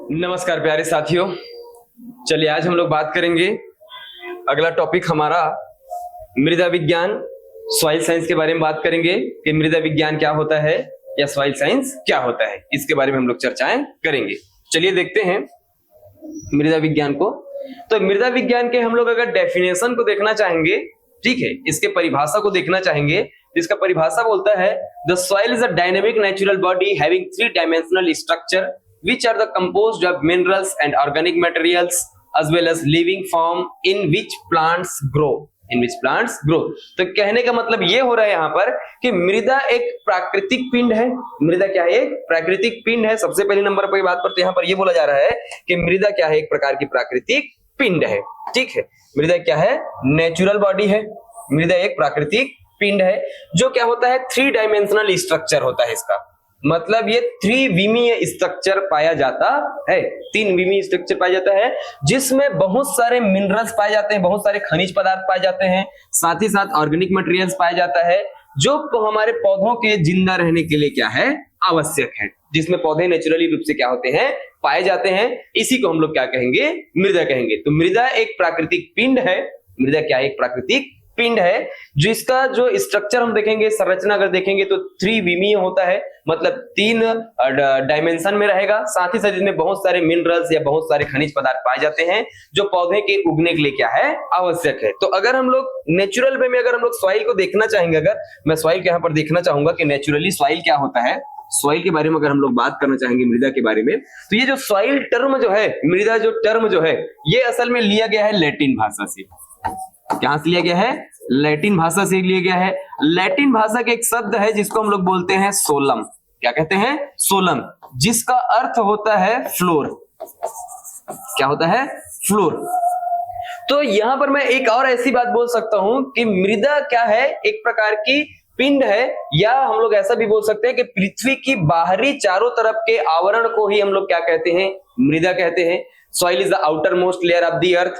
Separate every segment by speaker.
Speaker 1: नमस्कार प्यारे साथियों। चलिए आज हम लोग बात करेंगे। अगला टॉपिक हमारा मृदा विज्ञान, सॉइल साइंस के बारे में बात करेंगे कि मृदा विज्ञान क्या होता है या सॉइल साइंस क्या होता है, इसके बारे में हम लोग चर्चाएं करेंगे। चलिए देखते हैं मृदा विज्ञान को। तो मृदा विज्ञान के हम लोग अगर डेफिनेशन को देखना चाहेंगे, ठीक है, इसके परिभाषा को देखना चाहेंगे, इसका परिभाषा बोलता है the soil is a dynamic natural body having three dimensional structure which are the composed of minerals and organic materials as well as living form in which plants grow। तो कहने का मतलब ये हो रहा है यहाँ पर कि मृदा एक प्राकृतिक पिंड है। मृदा क्या है? एक प्राकृतिक पिंड है। सबसे पहले नंबर पर बात करते हैं, यहाँ पर ये बोला जा रहा है कि मृदा क्या है? एक प्रकार की प्राकृतिक पिंड है। ठीक है, मृदा क्या है? नेचुरल बॉडी है। मृदा एक प्राकृतिक पिंड है जो क्या होता है? थ्री डायमेंशनल स्ट्रक्चर होता है इसका, मतलब ये त्रिविमीय स्ट्रक्चर पाया जाता है, तीन विमीय स्ट्रक्चर पाया जाता है जिसमें बहुत सारे मिनरल्स पाए जाते हैं, बहुत सारे खनिज पदार्थ पाए जाते हैं, साथ ही साथ ऑर्गेनिक मटेरियल्स पाया जाता है जो हमारे पौधों के जिंदा रहने के लिए क्या है? आवश्यक है, जिसमें पौधे नेचुरली रूप से क्या होते हैं? पाए जाते हैं। इसी को हम लोग क्या कहेंगे? मृदा कहेंगे। तो मृदा एक प्राकृतिक पिंड है। मृदा क्या है? एक प्राकृतिक पिंड है जिसका जो स्ट्रक्चर हम देखेंगे, संरचना अगर देखेंगे तो त्रिविमीय होता है, मतलब तीन डायमेंशन में रहेगा। साथ ही साथ इसमें बहुत सारे मिनरल्स या बहुत सारे खनिज पदार्थ पाए जाते हैं जो पौधे के उगने के लिए क्या है? आवश्यक है। तो अगर हम लोग नेचुरल वे में अगर हम लोग सॉइल को देखना चाहेंगे, अगर मैं सॉइल के यहाँ पर देखना चाहूंगा कि नेचुरली सॉइल क्या होता है, सॉइल के बारे में अगर हम लोग बात करना चाहेंगे मृदा के बारे में, तो ये जो सॉइल टर्म जो है, मृदा जो टर्म जो है, ये असल में लिया गया है लैटिन भाषा से। कहां से लिया गया है? लैटिन भाषा से लिया गया है। लैटिन भाषा का एक शब्द है जिसको हम लोग बोलते हैं सोलम। क्या कहते हैं? सोलम, जिसका अर्थ होता है फ्लोर। क्या होता है? फ्लोर। तो यहां पर मैं एक और ऐसी बात बोल सकता हूं कि मृदा क्या है? एक प्रकार की पिंड है, या हम लोग ऐसा भी बोल सकते हैं कि पृथ्वी की बाहरी चारों तरफ के आवरण को ही हम लोग क्या कहते हैं? मृदा कहते हैं। Soil is the outer most layer of the अर्थ।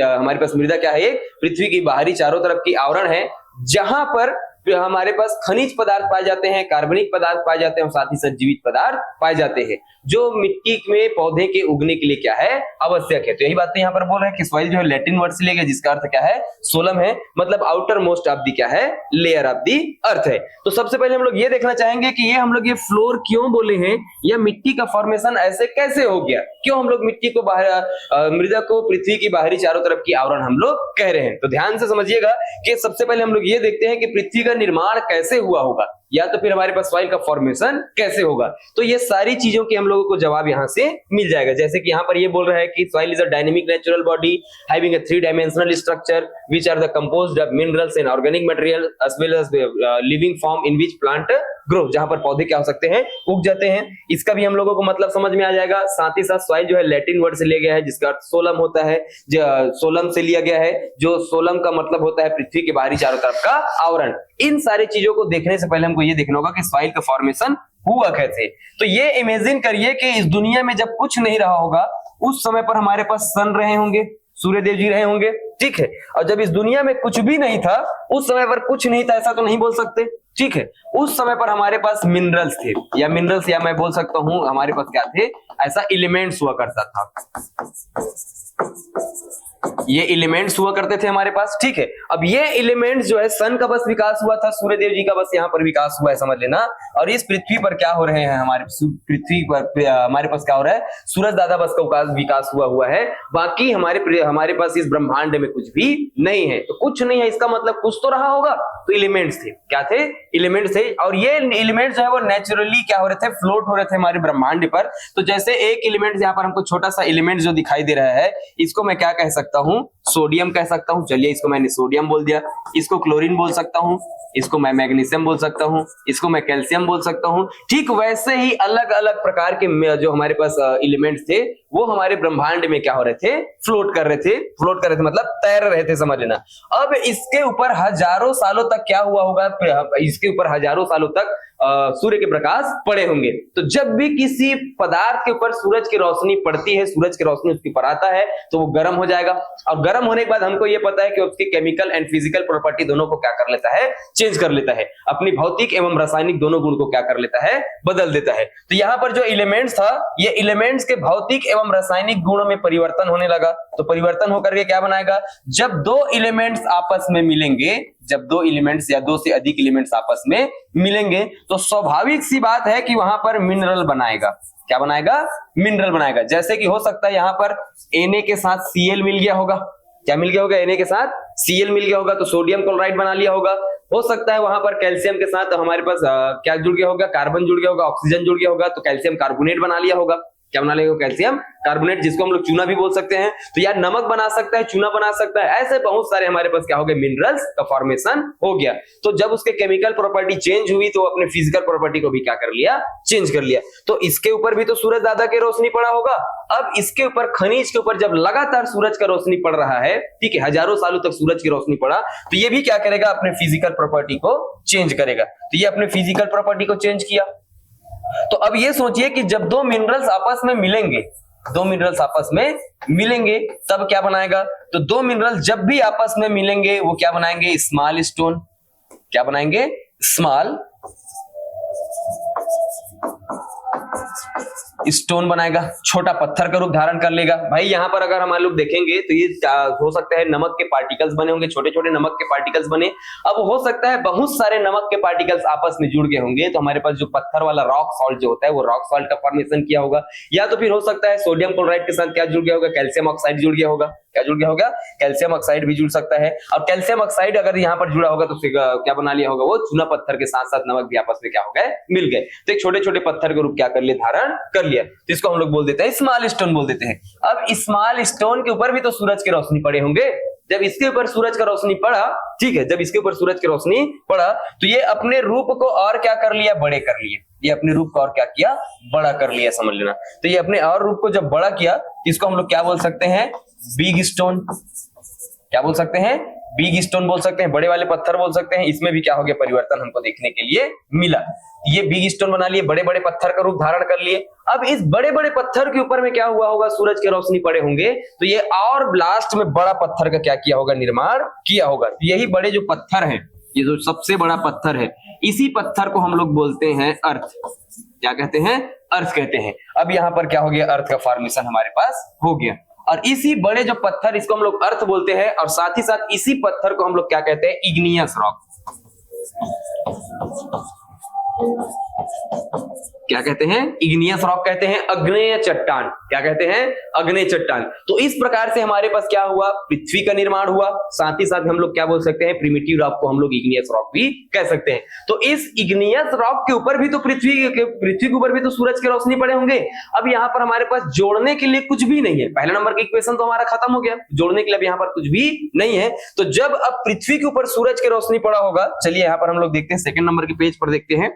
Speaker 1: हमारे पास मृदा क्या है? पृथ्वी की बाहरी चारों तरफ की आवरण है जहां पर हमारे पास खनिज पदार्थ पाए जाते हैं, कार्बनिक पदार्थ पाए जाते हैं और साथ ही साथ जीवित पदार्थ पाए जाते हैं जो मिट्टी में पौधे के उगने के लिए क्या है? आवश्यक है। तो यही बातें यहाँ पर बोल रहे हैं कि सॉइल जो है लैटिन वर्ड से लिया गया जिसका अर्थ क्या है? सोलम है, मतलब आउटर मोस्ट ऑफ दी क्या है? लेयर ऑफ दी अर्थ है। तो सबसे पहले हम लोग ये देखना चाहेंगे कि ये हम लोग ये फ्लोर क्यों बोले हैं, या मिट्टी का फॉर्मेशन ऐसे कैसे हो गया, क्यों हम लोग मिट्टी को मृदा को पृथ्वी की बाहरी चारों तरफ की आवरण हम लोग कह रहे हैं। तो ध्यान से समझिएगा कि सबसे पहले हम लोग ये देखते हैं कि पृथ्वी का निर्माण कैसे हुआ होगा, या तो फिर हमारे पास सॉइल का फॉर्मेशन कैसे होगा। तो ये सारी चीजों के हम लोगों को जवाब यहाँ से मिल जाएगा। जैसे कि यहाँ पर ये बोल रहा है कि soil is a dynamic natural body having a three dimensional structure which are the composed of minerals and organic material as well as living form in which plant grow, जहां पर पौधे क्या हो सकते हैं? उग जाते हैं। इसका भी हम लोगों को मतलब समझ में आ जाएगा। साथ ही साथ सॉइल जो है लैटिन वर्ड से लिया गया है जिसका अर्थ सोलम होता है, सोलम से लिया गया है, जो सोलम का मतलब होता है पृथ्वी के बाहरी चारों तरफ का आवरण। इन सारी चीजों को देखने से पहले हमको ये देखना होगा कि सॉइल का फॉर्मेशन हुआ कैसे। तो ये इमेजिन करिए कि इस दुनिया में जब कुछ नहीं रहा होगा, उस समय पर हमारे पास सन रहे होंगे, सूर्य देव जी रहे होंगे, ठीक है। और जब इस दुनिया में कुछ भी नहीं था, उस समय पर कुछ नहीं था ऐसा तो नहीं बोल सकते, ठीक है। उस समय पर हमारे पास मिनरल्स थे, या मिनरल्स, या मैं बोल सकता हूं हमारे पास क्या थे? ऐसा एलिमेंट्स हुआ करता था। ये एलिमेंट्स हुआ करते थे हमारे पास, ठीक है। अब ये एलिमेंट्स जो है, सन का बस विकास हुआ था, सूर्य देव जी का बस यहाँ पर विकास हुआ है, समझ लेना। और इस पृथ्वी पर क्या हो रहे हैं? हमारे पृथ्वी पर हमारे पास क्या हो रहा है? सूरज दादा बस का विकास हुआ है। बाकी हमारे पास इस ब्रह्मांड में कुछ भी नहीं है। तो कुछ नहीं है इसका मतलब कुछ तो रहा होगा। तो एलिमेंट्स थे, क्या थे? एलिमेंट्स थे। और ये एलिमेंट्स जो है वो नेचुरली क्या हो रहे थे? फ्लोट हो रहे थे हमारे ब्रह्मांड पर। तो जैसे एक एलिमेंट यहाँ पर हमको छोटा सा एलिमेंट जो दिखाई दे रहा है, इसको मैं क्या कह सकता हूं? सोडियम कह सकता हूं। चलिए, इसको मैंने सोडियम बोल दिया। इसको क्लोरीन बोल सकता हूं, इसको मैं मैग्नीशियम बोल सकता हूं, इसको मैं कैल्शियम बोल सकता हूं। ठीक वैसे ही अलग अलग प्रकार के जो हमारे पास एलिमेंट्स थे वो हमारे ब्रह्मांड में क्या हो रहे थे? फ्लोट कर रहे थे। फ्लोट कर रहे थे मतलब तैर रहे थे, समझ लेना। अब इसके ऊपर हजारों सालों तक क्या हुआ होगा? इसके ऊपर हजारों सालों तक सूर्य के प्रकाश पड़े होंगे। तो जब भी किसी पदार्थ के ऊपर सूरज की रोशनी पड़ती है, सूरज की रोशनी उसके ऊपर आता है तो वो गर्म हो जाएगा, और गर्म होने के बाद हमको ये पता है कि उसकी केमिकल एंड फिजिकल प्रॉपर्टी दोनों को क्या कर लेता है, चेंज कर लेता है, अपनी भौतिक एवं रासायनिक दोनों गुण को क्या कर लेता है, बदल देता है। तो यहाँ पर जो एलिमेंट्स था, ये एलिमेंट्स के भौतिक एवं रासायनिक गुणों में परिवर्तन होने लगा। तो परिवर्तन होकर के क्या बनाएगा, जब दो एलिमेंट्स आपस में मिलेंगे, जब दो एलिमेंट्स या दो से अधिक एलिमेंट्स आपस में मिलेंगे तो स्वाभाविक सी बात है कि वहां पर मिनरल बनाएगा। क्या बनाएगा, मिनरल बनाएगा। जैसे कि हो सकता है यहां पर Na के साथ Cl मिल गया होगा, क्या मिल गया होगा, Na के साथ Cl मिल गया होगा तो सोडियम क्लोराइड बना लिया होगा। हो सकता है वहां पर कैल्शियम के साथ हमारे पास क्या जुड़ गया होगा, कार्बन जुड़ गया होगा, ऑक्सीजन जुड़ गया होगा तो कैल्शियम कार्बोनेट बना लिया होगा। क्या बना लेगा, कैल्शियम कार्बोनेट, जिसको हम लोग चूना भी बोल सकते हैं। तो यार नमक बना सकता है, चूना बना सकता है, ऐसे बहुत सारे हमारे पास क्या हो गए, मिनरल्स का फॉर्मेशन हो गया। तो जब उसके केमिकल प्रॉपर्टी चेंज हुई तो अपने फिजिकल प्रॉपर्टी को भी क्या कर लिया, चेंज कर लिया। तो इसके ऊपर भी तो सूरज दादा की रोशनी पड़ा होगा। अब इसके ऊपर, खनिज के ऊपर जब लगातार सूरज का रोशनी पड़ रहा है, ठीक है, हजारों सालों तक सूरज की रोशनी पड़ा, तो ये भी क्या करेगा, अपने फिजिकल प्रॉपर्टी को चेंज करेगा। तो ये अपने फिजिकल प्रॉपर्टी को चेंज किया। तो अब ये सोचिए कि जब दो मिनरल्स आपस में मिलेंगे, दो मिनरल्स आपस में मिलेंगे तब क्या बनाएगा, तो दो मिनरल जब भी आपस में मिलेंगे वो क्या बनाएंगे, स्मॉल स्टोन। क्या बनाएंगे, स्मॉल स्टोन बनाएगा, छोटा पत्थर का रूप धारण कर लेगा। भाई यहां पर अगर हम लोग देखेंगे तो ये हो सकता है नमक के पार्टिकल्स बने होंगे, छोटे छोटे नमक के पार्टिकल्स बने। अब हो सकता है बहुत सारे नमक के पार्टिकल्स आपस में जुड़ गए होंगे तो हमारे पास जो पत्थर वाला रॉक सॉल्ट जो होता है वो रॉक सॉल्ट का फॉर्मेशन किया होगा। या तो फिर हो सकता है सोडियम क्लोराइड के साथ क्या जुड़ गया होगा, कैल्शियम ऑक्साइड जुड़ गया होगा। क्या जुड़ गया होगा, कैल्शियम ऑक्साइड भी जुड़ सकता है। और कैल्शियम ऑक्साइड अगर यहाँ पर जुड़ा होगा तो क्या बना लिया होगा, वो चूना पत्थर के साथ साथ नमक भी आपस में क्या हो गए, मिल गए। तो एक छोटे छोटे पत्थर के रूप क्या कर लिए, धारण कर लिया। तो इसको हम लोग बोल देते हैं स्मॉल स्टोन बोल देते हैं। अब स्मॉल स्टोन के ऊपर भी तो सूरज की रोशनी पड़े होंगे। जब इसके ऊपर सूरज का रोशनी पड़ा, ठीक है, जब इसके ऊपर सूरज की रोशनी पड़ा तो ये अपने रूप को और क्या कर लिया, बड़े कर लिए। ये अपने रूप को और क्या किया, बड़ा कर लिया, समझ लेना। तो ये अपने और रूप को जब बड़ा किया इसको हम लोग क्या बोल सकते हैं, बिग स्टोन। क्या बोल सकते हैं, बिग स्टोन बोल सकते हैं, बड़े वाले पत्थर बोल सकते हैं। इसमें भी क्या हो गया, परिवर्तन हमको देखने के लिए मिला। ये बिग स्टोन बना लिए, बड़े बड़े पत्थर का रूप धारण कर लिए। अब इस बड़े बड़े पत्थर के ऊपर में क्या हुआ होगा, सूरज की रोशनी पड़े होंगे तो ये और लास्ट में बड़ा पत्थर का क्या किया होगा, निर्माण किया होगा। तो यही बड़े जो पत्थर हैं, ये जो सबसे बड़ा पत्थर है, इसी पत्थर को हम लोग बोलते हैं अर्थ। क्या कहते हैं, अर्थ कहते हैं। अब यहाँ पर क्या हो गया, अर्थ का फॉर्मेशन हमारे पास हो गया। और इसी बड़े जो पत्थर, इसको हम लोग अर्थ बोलते हैं। और साथ ही साथ इसी पत्थर को हम लोग क्या कहते हैं, इग्नियस रॉक। क्या कहते हैं, इग्नियस रॉक कहते हैं, अग्नेय चट्टान। क्या कहते हैं, अग्नेय चट्टान। तो इस प्रकार से हमारे पास क्या हुआ, पृथ्वी का निर्माण हुआ। साथ ही साथ हम लोग क्या बोल सकते हैं, प्रिमिटिव रॉक को हम लोग इग्नियस रॉक भी कह सकते हैं। तो इस इग्नियस रॉक के ऊपर भी तो पृथ्वी के ऊपर भी तो सूरज की रोशनी पड़े होंगे। अब यहाँ पर हमारे पास जोड़ने के लिए कुछ भी नहीं है। पहला नंबर का इक्वेशन तो हमारा खत्म हो गया, जोड़ने के लिए अब यहाँ पर कुछ भी नहीं है। तो जब अब पृथ्वी के ऊपर सूरज की रोशनी पड़ा होगा, चलिए यहाँ पर हम लोग देखते हैं, सेकंड नंबर के पेज पर देखते हैं।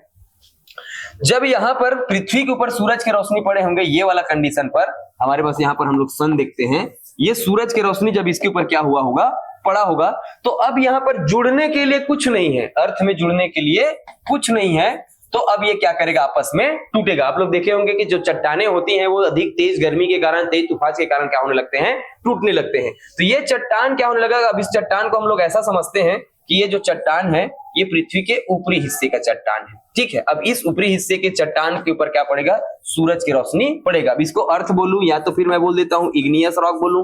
Speaker 1: जब यहां पर पृथ्वी के ऊपर सूरज की रोशनी पड़े होंगे, ये वाला कंडीशन पर हमारे पास यहां पर हम लोग सन देखते हैं, ये सूरज की रोशनी जब इसके ऊपर क्या हुआ होगा, पड़ा होगा, तो अब यहां पर जुड़ने के लिए कुछ नहीं है, अर्थ में जुड़ने के लिए कुछ नहीं है। तो अब ये क्या करेगा, आपस में टूटेगा। आप लोग देखे होंगे कि जो चट्टाने होती हैं वो अधिक तेज गर्मी के कारण, तेज तूफान के कारण क्या होने लगते हैं, टूटने लगते हैं। तो ये चट्टान क्या होने लगा, अब इस चट्टान को हम लोग ऐसा समझते हैं कि ये जो चट्टान है ये पृथ्वी के ऊपरी हिस्से का चट्टान है, ठीक है। अब इस ऊपरी हिस्से के चट्टान के ऊपर क्या पड़ेगा, सूरज की रोशनी पड़ेगा। अब इसको अर्थ बोलूं या तो फिर मैं बोल देता हूं इग्नियस रॉक बोलूं।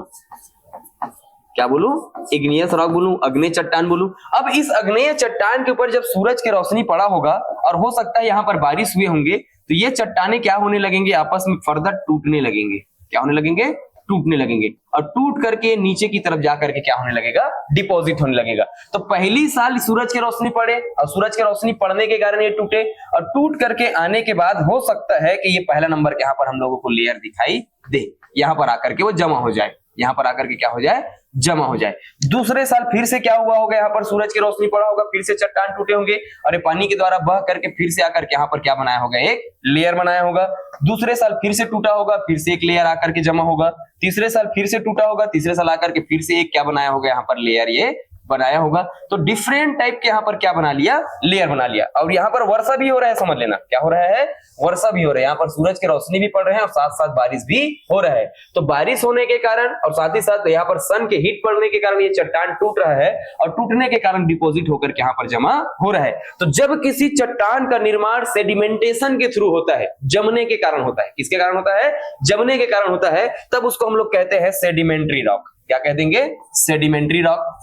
Speaker 1: क्या बोलूं, इग्नियस रॉक बोलूं, अग्नेय चट्टान बोलूं। अब इस अग्नेय चट्टान के ऊपर जब सूरज की रोशनी पड़ा होगा और हो सकता है यहां पर बारिश हुए होंगे, तो ये चट्टाने क्या होने लगेंगे, आपस में फर्दर टूटने लगेंगे। क्या होने लगेंगे, टूटने लगेंगे। और टूट करके नीचे की तरफ जाकर के क्या होने लगेगा, डिपॉजिट होने लगेगा। तो पहली साल सूरज की रोशनी पड़े और सूरज की रोशनी पड़ने के कारण ये टूटे, और टूट करके आने के बाद हो सकता है कि ये पहला नंबर यहाँ पर हम लोगों को लेयर दिखाई दे, यहाँ पर आकर के वो जमा हो जाए, यहाँ पर आकर के क्या हो जाए, जमा हो जाए। दूसरे साल फिर से क्या हुआ होगा, यहाँ पर सूरज की रोशनी पड़ा होगा, फिर से चट्टान टूटे होंगे और ये पानी के द्वारा बह करके फिर से आकर के यहाँ पर क्या बनाया होगा, एक लेयर बनाया होगा। दूसरे साल फिर से टूटा होगा, फिर से एक लेयर आकर के जमा होगा। तीसरे साल फिर से टूटा होगा, तीसरे साल आकर के फिर से एक क्या बनाया होगा, यहाँ पर लेयर ये बनाया होगा। तो डिफरेंट टाइप के यहाँ पर क्या बना लिया, लेयर बना लिया। और यहाँ पर वर्षा भी हो रहा है, समझ लेना क्या हो रहा है, वर्षा भी हो रहा है। यहाँ पर सूरज की रोशनी भी पड़ रहे हैं और साथ साथ बारिश भी हो रहा है। तो बारिश होने के कारण और साथ ही साथ यहाँ पर सन के हीट पड़ने के कारण ये चट्टान टूट रहा है और टूटने के कारण डिपॉजिट होकर के यहाँ पर जमा हो रहा है। तो जब किसी चट्टान का निर्माण सेडिमेंटेशन के थ्रू होता है, जमने के कारण होता है, किसके कारण होता है, जमने के कारण होता है, तब उसको हम लोग कहते हैं सेडिमेंट्री रॉक। क्या कह देंगे, सेडिमेंट्री रॉक।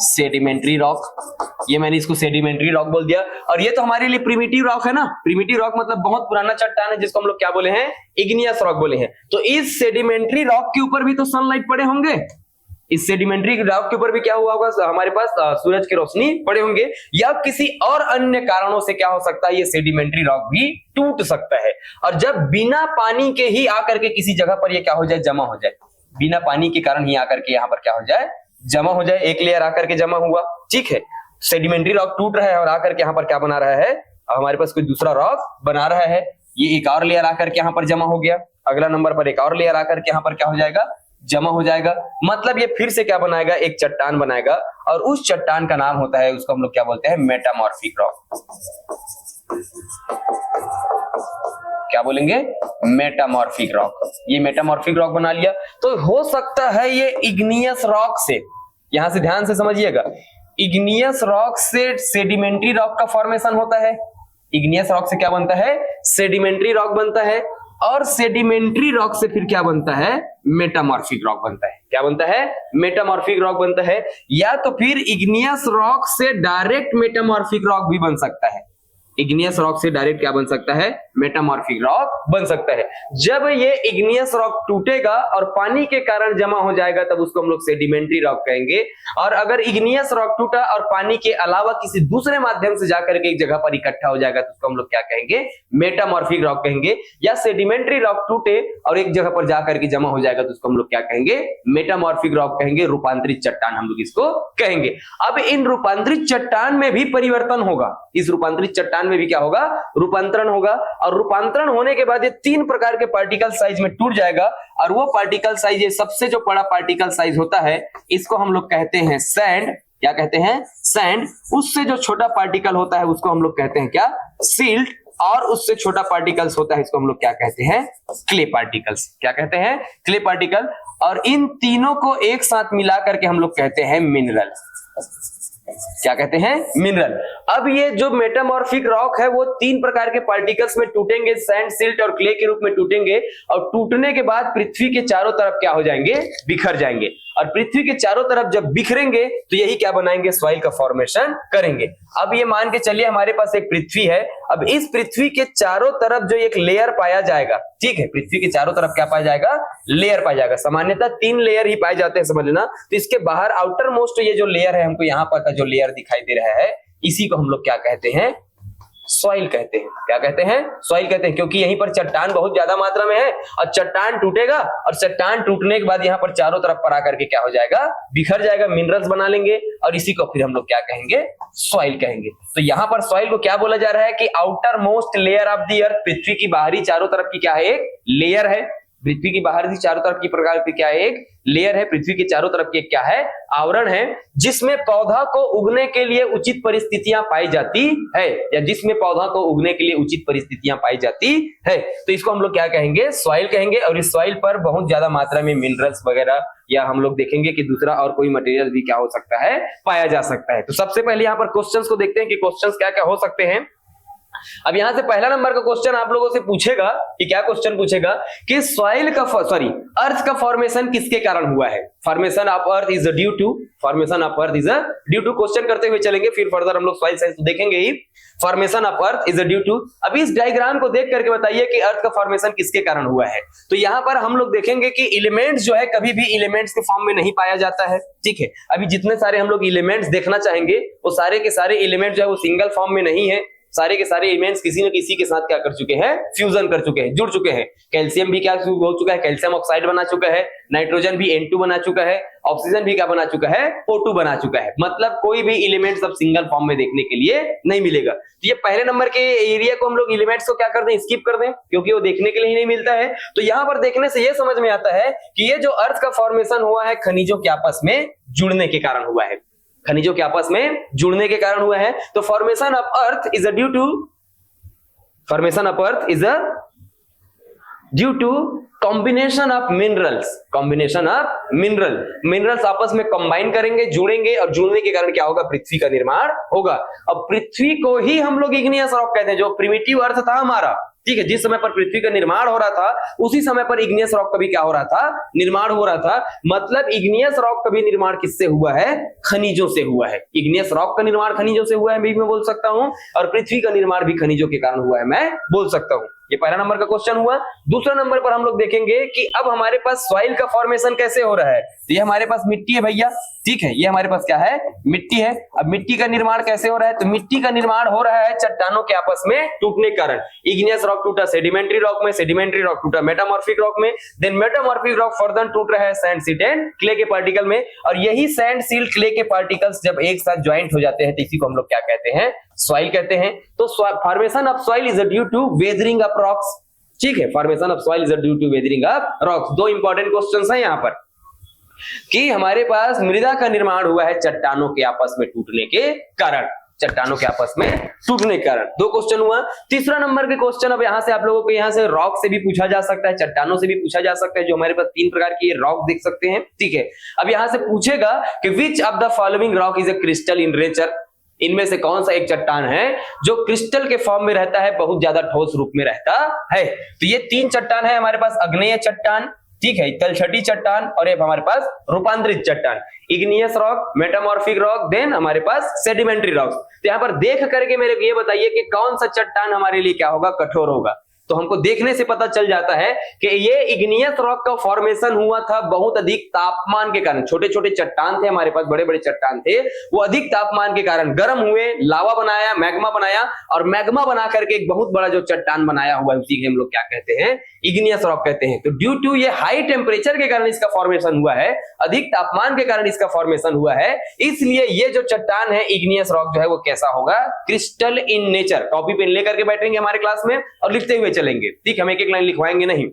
Speaker 1: सेडिमेंट्री रॉक, ये मैंने इसको सेडिमेंट्री रॉक बोल दिया। और ये तो हमारे लिए प्रिमिटिव रॉक है ना। प्रिमिटिव रॉक मतलब बहुत पुराना चट्टान है जिसको हम लोग क्या बोले हैं, इग्नियस रॉक बोले हैं। तो इस सेडिमेंट्री रॉक के ऊपर भी तो सनलाइट पड़े होंगे, इस सेडिमेंट्री रॉक के ऊपर भी क्या हुआ होगा, हमारे पास सूरज की रोशनी पड़े होंगे, या किसी और अन्य कारणों से क्या हो सकता है, ये सेडिमेंट्री रॉक भी टूट सकता है। और जब बिना पानी के ही आकर के किसी जगह पर ये क्या हो जाए, जमा हो जाए, बिना पानी के कारण ही आकर के यहाँ पर क्या हो जाए, जमा हो जाए, एक लेयर आकर के जमा हुआ, ठीक है। सेडिमेंट्री रॉक टूट रहा है और आकर के यहाँ पर क्या बना रहा है, हमारे पास कोई दूसरा रॉक बना रहा है, ये एक और लेयर आकर के यहाँ पर जमा हो गया। अगला नंबर पर एक और लेयर आकर के यहाँ पर क्या हो जाएगा, जमा हो जाएगा। मतलब ये फिर से क्या बनाएगा, एक चट्टान बनाएगा और उस चट्टान का नाम होता है, उसको हम लोग क्या बोलते हैं, मेटामॉर्फिक रॉक। क्या बोलेंगे, मेटामॉर्फिक रॉक। ये मेटामॉर्फिक रॉक बना लिया। तो हो सकता है ये इग्नियस रॉक से, यहां से ध्यान से समझिएगा, इग्नियस रॉक से सेडिमेंट्री रॉक का फॉर्मेशन होता है। इग्नियस रॉक से क्या बनता है, सेडिमेंट्री रॉक बनता है, और सेडिमेंट्री रॉक से फिर क्या बनता है, मेटामॉर्फिक रॉक बनता है। क्या बनता है, मेटामॉर्फिक रॉक बनता है। या तो फिर इग्नियस रॉक से डायरेक्ट मेटामॉर्फिक रॉक भी बन सकता है। इग्नियस रॉक से डायरेक्ट क्या बन सकता है, मेटामॉर्फिक रॉक बन सकता है। जब ये इग्नियस रॉक टूटेगा और पानी के कारण जमा हो जाएगा तब उसको हम लोग सेडिमेंट्री रॉक कहेंगे। और अगर इग्नियस रॉक टूटा और पानी के अलावा किसी दूसरे माध्यम से जाकर के एक जगह पर इकट्ठा हो जाएगा तो उसको हम लोग क्या कहेंगे, मेटामॉर्फिक रॉक कहेंगे। या सेडिमेंट्री रॉक टूटे और एक जगह पर जाकर के जमा हो जाएगा तो उसको हम लोग क्या कहेंगे, मेटामॉर्फिक रॉक कहेंगे, रूपांतरित चट्टान हम लोग इसको कहेंगे। अब इन रूपांतरित चट्टान में भी परिवर्तन होगा, इस रूपांतरित चट्टान में भी क्या होगा, रूपांतरण होगा। और रूपांतरण होने के बाद ये 3 प्रकार के पार्टिकल साइज में टूट जाएगा। और वो पार्टिकल साइज, ये सबसे जो बड़ा पार्टिकल साइज होता है इसको हम लोग कहते हैं सैंड। क्या कहते हैं, सैंड। उससे जो छोटा पार्टिकल होता है उसको हम लोग कहते हैं क्या, सिल्ट। और उससे छोटा पार्टिकल्स होता है इसको हम लोग क्या कहते हैं, क्ले पार्टिकल्स। क्या कहते हैं, क्ले पार्टिकल। और इन तीनों को एक साथ मिला करके हम लोग कहते हैं मिनरल। क्या कहते हैं, मिनरल। अब ये जो मेटामॉर्फिक रॉक है वो 3 प्रकार के पार्टिकल्स में टूटेंगे, सैंड, सिल्ट और क्ले के रूप में टूटेंगे। और टूटने के बाद पृथ्वी के चारों तरफ क्या हो जाएंगे, बिखर जाएंगे। और पृथ्वी के चारों तरफ जब बिखरेंगे तो यही क्या बनाएंगे, सॉइल का फॉर्मेशन करेंगे। अब ये मान के चलिए हमारे पास एक पृथ्वी है। अब इस पृथ्वी के चारों तरफ जो एक लेयर पाया जाएगा, ठीक है, पृथ्वी के चारों तरफ क्या पाया जाएगा, लेयर पाया जाएगा। सामान्यतः 3 लेयर ही पाए जाते हैं, समझ लेना। तो इसके बाहर आउटर मोस्ट ये जो लेयर है, हमको यहाँ पर का जो लेयर दिखाई दे रहा है, इसी को हम लोग क्या कहते हैं, सॉइल कहते हैं। क्या कहते हैं, सॉइल कहते हैं। क्योंकि यहीं पर चट्टान बहुत ज्यादा मात्रा में है और चट्टान टूटेगा और चट्टान टूटने के बाद यहाँ पर चारों तरफ पर आकर के क्या हो जाएगा, बिखर जाएगा, मिनरल्स बना लेंगे और इसी को फिर हम लोग क्या कहेंगे, सॉइल कहेंगे। तो यहाँ पर सॉइल को क्या बोला जा रहा है कि outermost layer of the earth, पृथ्वी की बाहरी चारों तरफ की क्या है, एक लेयर है। पृथ्वी की बाहर की चारों तरफ की प्रकार की क्या है, एक लेयर है। पृथ्वी के चारों तरफ की क्या है, आवरण है, जिसमें पौधा को उगने के लिए उचित परिस्थितियां पाई जाती है, या जिसमें पौधा को उगने के लिए उचित परिस्थितियां पाई जाती है। तो इसको हम लोग क्या कहेंगे, सॉइल कहेंगे। और इस सॉइल पर बहुत ज्यादा मात्रा में मिनरल्स वगैरह, या हम लोग देखेंगे कि दूसरा और कोई मटेरियल भी क्या हो सकता है, पाया जा सकता है। तो सबसे पहले यहाँ पर क्वेश्चंस को देखते हैं कि क्वेश्चंस क्या क्या हो सकते हैं। अब यहां से पहला नंबर का क्वेश्चन आप लोगों से पूछेगा कि क्या क्वेश्चन पूछेगा कि सॉइल का अर्थ का फॉर्मेशन किसके कारण हुआ है। Formation of earth is due to, formation of earth is due to, question करते हुए चलेंगे, फिर फर्दर हम लोग सॉइल साइंस देखेंगे ही। Formation of earth is due to. अभी इस डायग्राम को देख करके बताइए कि अर्थ का फॉर्मेशन किसके कारण हुआ है। तो यहां पर हम लोग देखेंगे कि एलिमेंट्स जो है कभी भी एलिमेंट्स के फॉर्म में नहीं पाया जाता है, ठीक है। अभी जितने सारे हम लोग एलिमेंट्स देखना चाहेंगे वो सारे के सारे एलिमेंट जो है वो सिंगल फॉर्म में नहीं है, सारे के सारे एलिमेंट्स किसी न किसी के साथ क्या कर चुके हैं, फ्यूजन कर चुके हैं, जुड़ चुके हैं। कैल्शियम भी क्या हो चुका है, कैल्शियम ऑक्साइड बना चुका है, नाइट्रोजन भी N2 बना चुका है, ऑक्सीजन भी क्या बना चुका है, O2 बना चुका है। मतलब कोई भी एलिमेंट सब सिंगल फॉर्म में देखने के लिए नहीं मिलेगा। तो ये पहले नंबर के एरिया को हम लोग एलिमेंट्स को क्या कर दें, स्किप कर दें, क्योंकि वो देखने के लिए ही नहीं मिलता है। तो यहां पर देखने से ये समझ में आता है कि ये जो अर्थ का फॉर्मेशन हुआ है खनिजों के आपस में जुड़ने के कारण हुआ है, खनिजों के आपस में जुड़ने के कारण हुआ है। तो formation of earth is due to combination of minerals आपस में कंबाइन करेंगे, जुड़ेंगे, और जुड़ने के कारण क्या होगा, पृथ्वी का निर्माण होगा। अब पृथ्वी को ही हम लोग इग्नियस रॉक कहते हैं। जो प्रिमिटिव अर्थ था हमारा, ठीक है, जिस समय पर पृथ्वी का निर्माण हो रहा था उसी समय पर इग्नियस रॉक का भी क्या हो रहा था, निर्माण हो रहा था। मतलब इग्नियस रॉक का भी निर्माण किससे हुआ है, खनिजों से हुआ है। इग्नियस रॉक का निर्माण खनिजों से हुआ है भी मैं बोल सकता हूं, और पृथ्वी का निर्माण भी खनिजों के कारण हुआ है मैं बोल सकता हूं। ये पहला नंबर का क्वेश्चन हुआ। दूसरा नंबर पर हम लोग देखेंगे कि अब हमारे पास सॉइल का फॉर्मेशन कैसे हो रहा है। तो ये हमारे पास मिट्टी है भैया, ठीक है, ये हमारे पास क्या है, मिट्टी है। अब मिट्टी का निर्माण कैसे हो रहा है, तो मिट्टी का निर्माण हो रहा है चट्टानों के आपस में टूटने के कारण। इग्नियस रॉक टूटा सेडिमेंट्री रॉक में, सेडिमेंट्री रॉक टूटा मेटामॉर्फिक रॉक में, देन मेटामॉर्फिक रॉक फर्दर टूट रहा है सैंड सीट एंड क्ले के पार्टिकल में। और यही सैंड सील्ट क्ले के पार्टिकल्स जब एक साथ ज्वाइंट हो जाते हैं तो इसी को हम लोग क्या कहते हैं, सॉइल कहते हैं। तो formation of soil is due to weathering of rocks, ठीक है, formation of soil is due to weathering of rocks. दो इंपॉर्टेंट क्वेश्चंस हैं यहां पर कि हमारे पास मृदा का निर्माण हुआ है चट्टानों के आपस में टूटने के कारण, चट्टानों के आपस में टूटने के कारण। दो क्वेश्चन हुआ। तीसरा नंबर के क्वेश्चन अब यहां से आप लोगों को यहां से रॉक से भी पूछा जा सकता है, चट्टानों से भी पूछा जा सकता है। जो हमारे पास तीन प्रकार की रॉक देख सकते हैं, ठीक है। अब यहां से पूछेगा कि which of the following rock is a crystal in nature, इनमें से कौन सा एक चट्टान है जो क्रिस्टल के फॉर्म में रहता है, बहुत ज्यादा ठोस रूप में रहता है। तो ये तीन चट्टान है हमारे पास, अग्नेय चट्टान, ठीक है, तलछटी चट्टान, और एक हमारे पास रूपांतरित चट्टान, igneous rock, metamorphic rock, then हमारे पास सेडिमेंट्री रॉक्स। तो यहां पर देख करके मेरे को ये बताइए कि कौन सा चट्टान हमारे लिए क्या होगा, कठोर होगा। तो हमको देखने से पता चल जाता है कि ये इग्नियस रॉक का फॉर्मेशन हुआ था बहुत अधिक तापमान के कारण। छोटे छोटे चट्टान थे हमारे पास, बड़े बड़े चट्टान थे, वो अधिक तापमान के कारण गर्म हुए, लावा बनाया, मैग्मा बनाया, और मैग्मा बना करके एक बहुत बड़ा जो चट्टान बनाया हुआ है उसी के हम लोग क्या कहते हैं, इग्नियस रॉक कहते हैं। तो ड्यू टू ये हाई टेम्परेचर के कारण इसका फॉर्मेशन हुआ है, अधिक तापमान के कारण इसका फॉर्मेशन हुआ है, इसलिए ये जो चट्टान है इग्नियस रॉक जो है वो कैसा होगा, crystal in nature. Copy pen लेकर के बैठेंगे हमारे क्लास में और लिखते हुए चलेंगे, ठीक, हम एक एक लाइन लिखवाएंगे नहीं।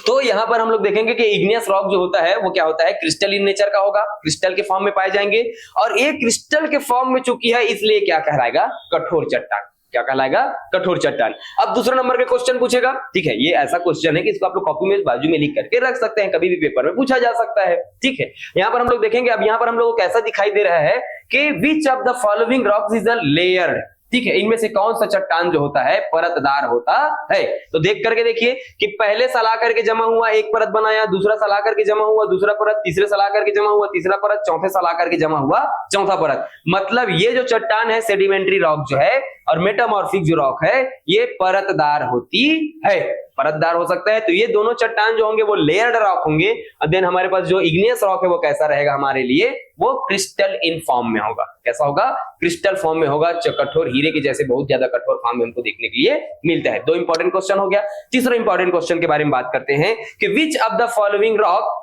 Speaker 1: तो यहां पर हम लोग देखेंगे कि इग्नियस रॉक जो होता है वो क्या होता है, क्रिस्टल इन नेचर का होगा, क्रिस्टल के फॉर्म में पाए जाएंगे। और एक क्रिस्टल के फॉर्म में चुकी है इसलिए क्या कहलाएगा, कठोर चट्टान। क्या कहलाएगा, कठोर चट्टान। अब दूसरा नंबर के क्वेश्चन पूछेगा, ठीक है, ये ऐसा क्वेश्चन है कि इसको आप लोग कॉपी में बाजू में लिख करके रख सकते हैं, कभी भी पेपर में पूछा जा सकता है, ठीक है। यहां पर हम लोग देखेंगे, अब यहां पर हम लोग को कैसा दिखाई दे रहा है कि which of the following rocks is a layered, ठीक है, इनमें से कौन सा चट्टान जो होता है परतदार होता है। तो देख करके देखिए कि पहले सला करके जमा हुआ एक परत बनाया, दूसरा सला करके जमा हुआ दूसरा परत, तीसरे सला करके जमा हुआ तीसरा परत, चौथे सला करके जमा हुआ चौथा परत। मतलब ये जो चट्टान है सेडिमेंट्री रॉक जो है और मेटामॉर्फिक जो रॉक है ये परतदार होती है, परतदार हो सकता है। तो ये दोनों चट्टान जो होंगे वो लेयर्ड रॉक होंगे। और देन हमारे पास जो इग्नियस रॉक है वो कैसा रहेगा हमारे लिए, वो क्रिस्टल इन फॉर्म में होगा। कैसा होगा, क्रिस्टल फॉर्म में होगा, कठोर हीरे के जैसे बहुत ज्यादा कठोर फॉर्म में हमको देखने के लिए मिलता है। दो इंपॉर्टेंट क्वेश्चन हो गया। तीसरा इंपॉर्टेंट क्वेश्चन के बारे में बात करते हैं कि which of the following rock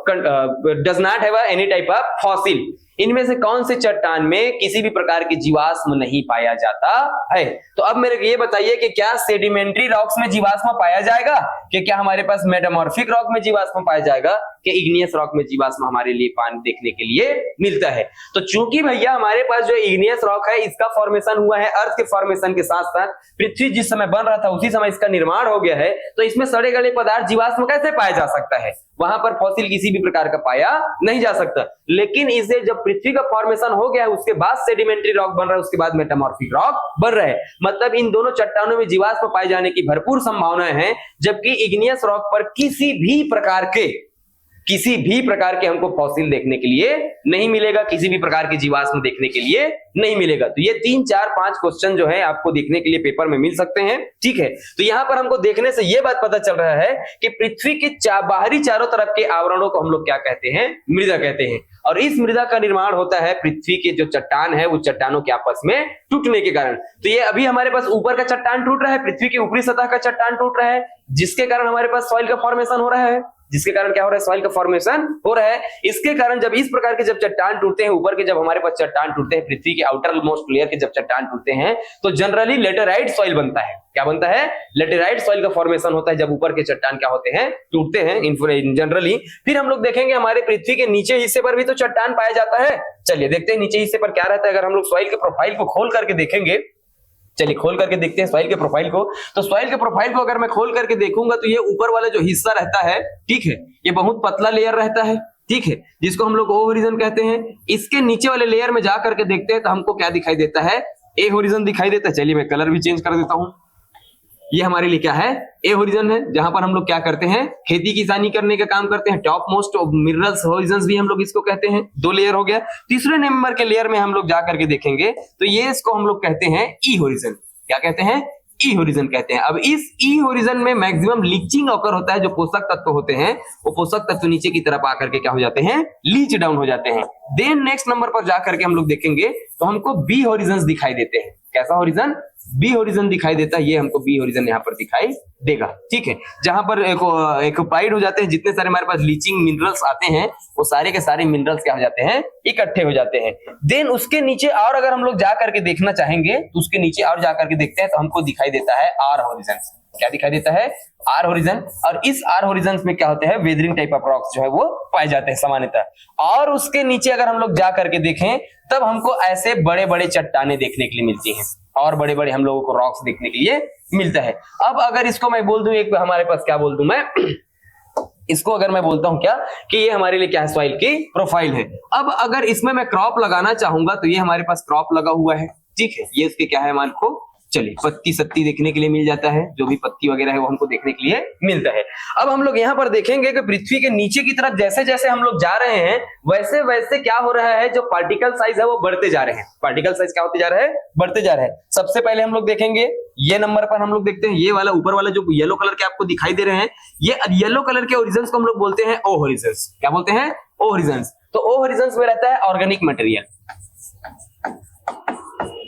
Speaker 1: does not have any type of fossil, इनमें से कौन से चट्टान में किसी भी प्रकार की जीवाश्म नहीं पाया जाता है। तो अब मेरे को ये बताइए कि क्या सेडिमेंट्री रॉक्स में जीवाश्म पाया जाएगा, कि क्या हमारे पास मेटामॉर्फिक रॉक में जीवाश्म पाया जाएगा, कि इग्नियस रॉक में जीवाश्म हमारे लिए पानी देखने के लिए मिलता है। तो चूंकि भैया हमारे पास जो इग्नियस रॉक है इसका फॉर्मेशन हुआ है अर्थ के फॉर्मेशन के साथ साथ, पृथ्वी जिस समय बन रहा था उसी समय इसका निर्माण हो गया है, तो इसमें सड़े गले पदार्थ जीवाश्म कैसे पाया जा सकता है, वहां पर फॉसिल किसी भी प्रकार का पाया नहीं जा सकता। लेकिन इसे जब पृथ्वी का फॉर्मेशन हो गया है उसके बाद सेडिमेंट्री रॉक बन रहा है, उसके बाद मेटामॉर्फिक रॉक बन रहा है। मतलब इन दोनों चट्टानों में जीवाश्म पाए जाने की भरपूर संभावनाएं हैं, जबकि इग्नियस रॉक पर किसी भी प्रकार के किसी भी प्रकार के हमको फॉसिल देखने के लिए नहीं मिलेगा, किसी भी प्रकार के जीवाश्म देखने के लिए नहीं मिलेगा। तो ये 3, 4, 5 क्वेश्चन जो है आपको देखने के लिए पेपर में मिल सकते हैं, ठीक है। तो यहां पर हमको देखने से ये बात पता चल रहा है कि पृथ्वी के बाहरी चारों तरफ के आवरणों को हम लोग क्या कहते हैं, मृदा कहते हैं। और इस मृदा का निर्माण होता है पृथ्वी के जो चट्टान है वो चट्टानों के आपस में टूटने के कारण। तो ये अभी हमारे पास ऊपर का चट्टान टूट रहा है, पृथ्वी की ऊपरी सतह का चट्टान टूट रहा है, जिसके कारण हमारे पास सॉइल का फॉर्मेशन हो रहा है, जिसके कारण क्या हो रहा है, सॉइल का फॉर्मेशन हो रहा है। इसके कारण जब इस प्रकार के जब चट्टान टूटते हैं, ऊपर के जब हमारे पास चट्टान टूटते हैं, पृथ्वी के आउटर मोस्ट लेयर के जब चट्टान टूटते हैं, तो जनरली लेटेराइट सॉइल बनता है। क्या बनता है? लेटेराइट सॉइल का फॉर्मेशन होता है जब ऊपर के चट्टान क्या होते हैं, टूटते हैं जनरली। फिर हम लोग देखेंगे हमारे पृथ्वी के नीचे हिस्से पर भी तो चट्टान पाया जाता है। चलिए देखते हैं नीचे हिस्से पर क्या रहता है। अगर हम लोग सॉइल के प्रोफाइल को खोल करके देखेंगे, चलिए खोल करके देखते हैं सॉइल के प्रोफाइल को। तो सॉइल के प्रोफाइल को अगर मैं खोल करके देखूंगा तो ये ऊपर वाला जो हिस्सा रहता है, ठीक है, ये बहुत पतला लेयर रहता है, ठीक है, जिसको हम लोग ओ होरिजन कहते हैं। इसके नीचे वाले लेयर में जा करके देखते हैं तो हमको क्या दिखाई देता है, ए होरिजन दिखाई देता है। चलिए मैं कलर भी चेंज कर देता हूं। ये हमारे लिए क्या है, ए होरिजन है, जहां पर हम लोग क्या करते हैं, खेती किसानी करने का काम करते हैं। Top most of minerals horizon भी हम लोग इसको कहते हैं। 2 लेयर हो गया। तीसरे नंबर के लेयर में हम लोग जा करके देखेंगे तो ये इसको हम लोग कहते हैं ई होरिजन। क्या कहते हैं? ई होरिजन कहते हैं। अब इस ई होरिजन में मैक्सिमम लीचिंग ऑकर होता है। जो पोषक तत्व होते हैं वो पोषक तत्व नीचे की तरफ आकर के क्या हो जाते हैं, लीच डाउन हो जाते हैं। देन नेक्स्ट नंबर पर जाकर के हम लोग देखेंगे तो हमको बी होरिजन दिखाई देते हैं। कैसा होरिजन? बी होरिजन दिखाई देता है। ये हमको बी होरिजन यहाँ पर दिखाई देगा, ठीक है, जहां पर एक्युपाइड हो जाते हैं जितने सारे हमारे पास लीचिंग मिनरल्स आते हैं, वो सारे के सारे मिनरल्स क्या हो जाते हैं, इकट्ठे हो जाते हैं। देन उसके नीचे और अगर हम लोग जा करके देखना चाहेंगे तो उसके नीचे और जा करके देखते हैं तो हमको दिखाई देता है आर होरिजन। क्या दिखाई देता है? R horizon. और इस आर होरिजन में क्या होते हैं, वेदरिंग टाइप ऑफ रॉक्स जो है वो पाए जाते हैं सामान्यतः। और उसके नीचे अगर हम लोग जा करके देखें तब हमको ऐसे बड़े बड़े चट्टाने देखने के लिए मिलती हैं और बड़े बड़े हम लोगों को रॉक्स देखने के लिए मिलता है। अब अगर इसको मैं बोल दूं, एक हमारे पास क्या बोल दूं मैं इसको अगर मैं बोलता हूं क्या कि ये हमारे लिए क्या है, सॉइल की प्रोफाइल है। अब अगर इसमें मैं क्रॉप लगाना चाहूंगा तो ये हमारे पास क्रॉप लगा हुआ है, ठीक है, ये इसके क्या है हमारे को, चलिए पत्ती सत्ती देखने के लिए मिल जाता है, जो भी पत्ती वगैरह है वो हमको देखने के लिए मिलता है। अब हम लोग यहाँ पर देखेंगे कि पृथ्वी के नीचे की तरफ जैसे जैसे हम लोग जा रहे हैं वैसे वैसे क्या हो रहा है, जो पार्टिकल साइज है वो बढ़ते जा रहे हैं। पार्टिकल साइज क्या होते जा रहा है, बढ़ते जा रहा है। सबसे पहले हम लोग देखेंगे ये नंबर पर हम लोग देखते हैं ये वाला ऊपर वाला जो येलो कलर के आपको दिखाई दे रहे हैं, ये येलो कलर के ओरिजिन्स को हम लोग बोलते हैं ओ होरिजन्स। क्या बोलते हैं? ओ होरिजन्स। तो ओ होरिजन्स में रहता है ऑर्गेनिक मटेरियल।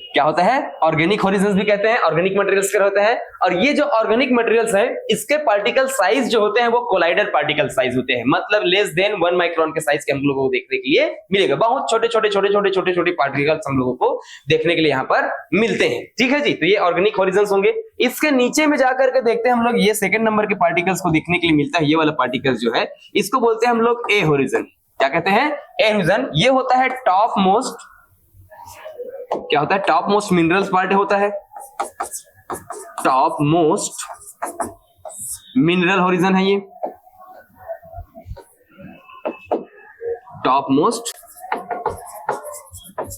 Speaker 1: क्या होता है? ऑर्गेनिक होरिजन्स भी कहते हैं, ऑर्गेनिक मटेरियल्स का होता है। और ये जो ऑर्गेनिक मटेरियल्स हैं इसके पार्टिकल साइज जो होते हैं वो कोलाइडर पार्टिकल साइज होते हैं, मतलब लेस देन 1 माइक्रोन के साइज के हम लोगों को देखने के लिए मिलेगा। बहुत छोटे छोटे छोटे छोटे छोटे छोटे पार्टिकल्स हम लोगों को देखने के लिए यहाँ पर मिलते हैं, ठीक है जी। तो ये ऑर्गेनिक होरिजन्स होंगे। इसके नीचे में जाकर के देखते हैं हम लोग, ये सेकंड नंबर के पार्टिकल्स को देखने के लिए मिलता है। ये वाला पार्टिकल्स जो है इसको बोलते हैं हम लोग ए होरिजन। क्या कहते हैं? ए होरिजन। ये होता है टॉप मोस्ट, क्या होता है, टॉप मोस्ट मिनरल्स पार्ट होता है, टॉप मोस्ट मिनरल होरिजन है ये, टॉप मोस्ट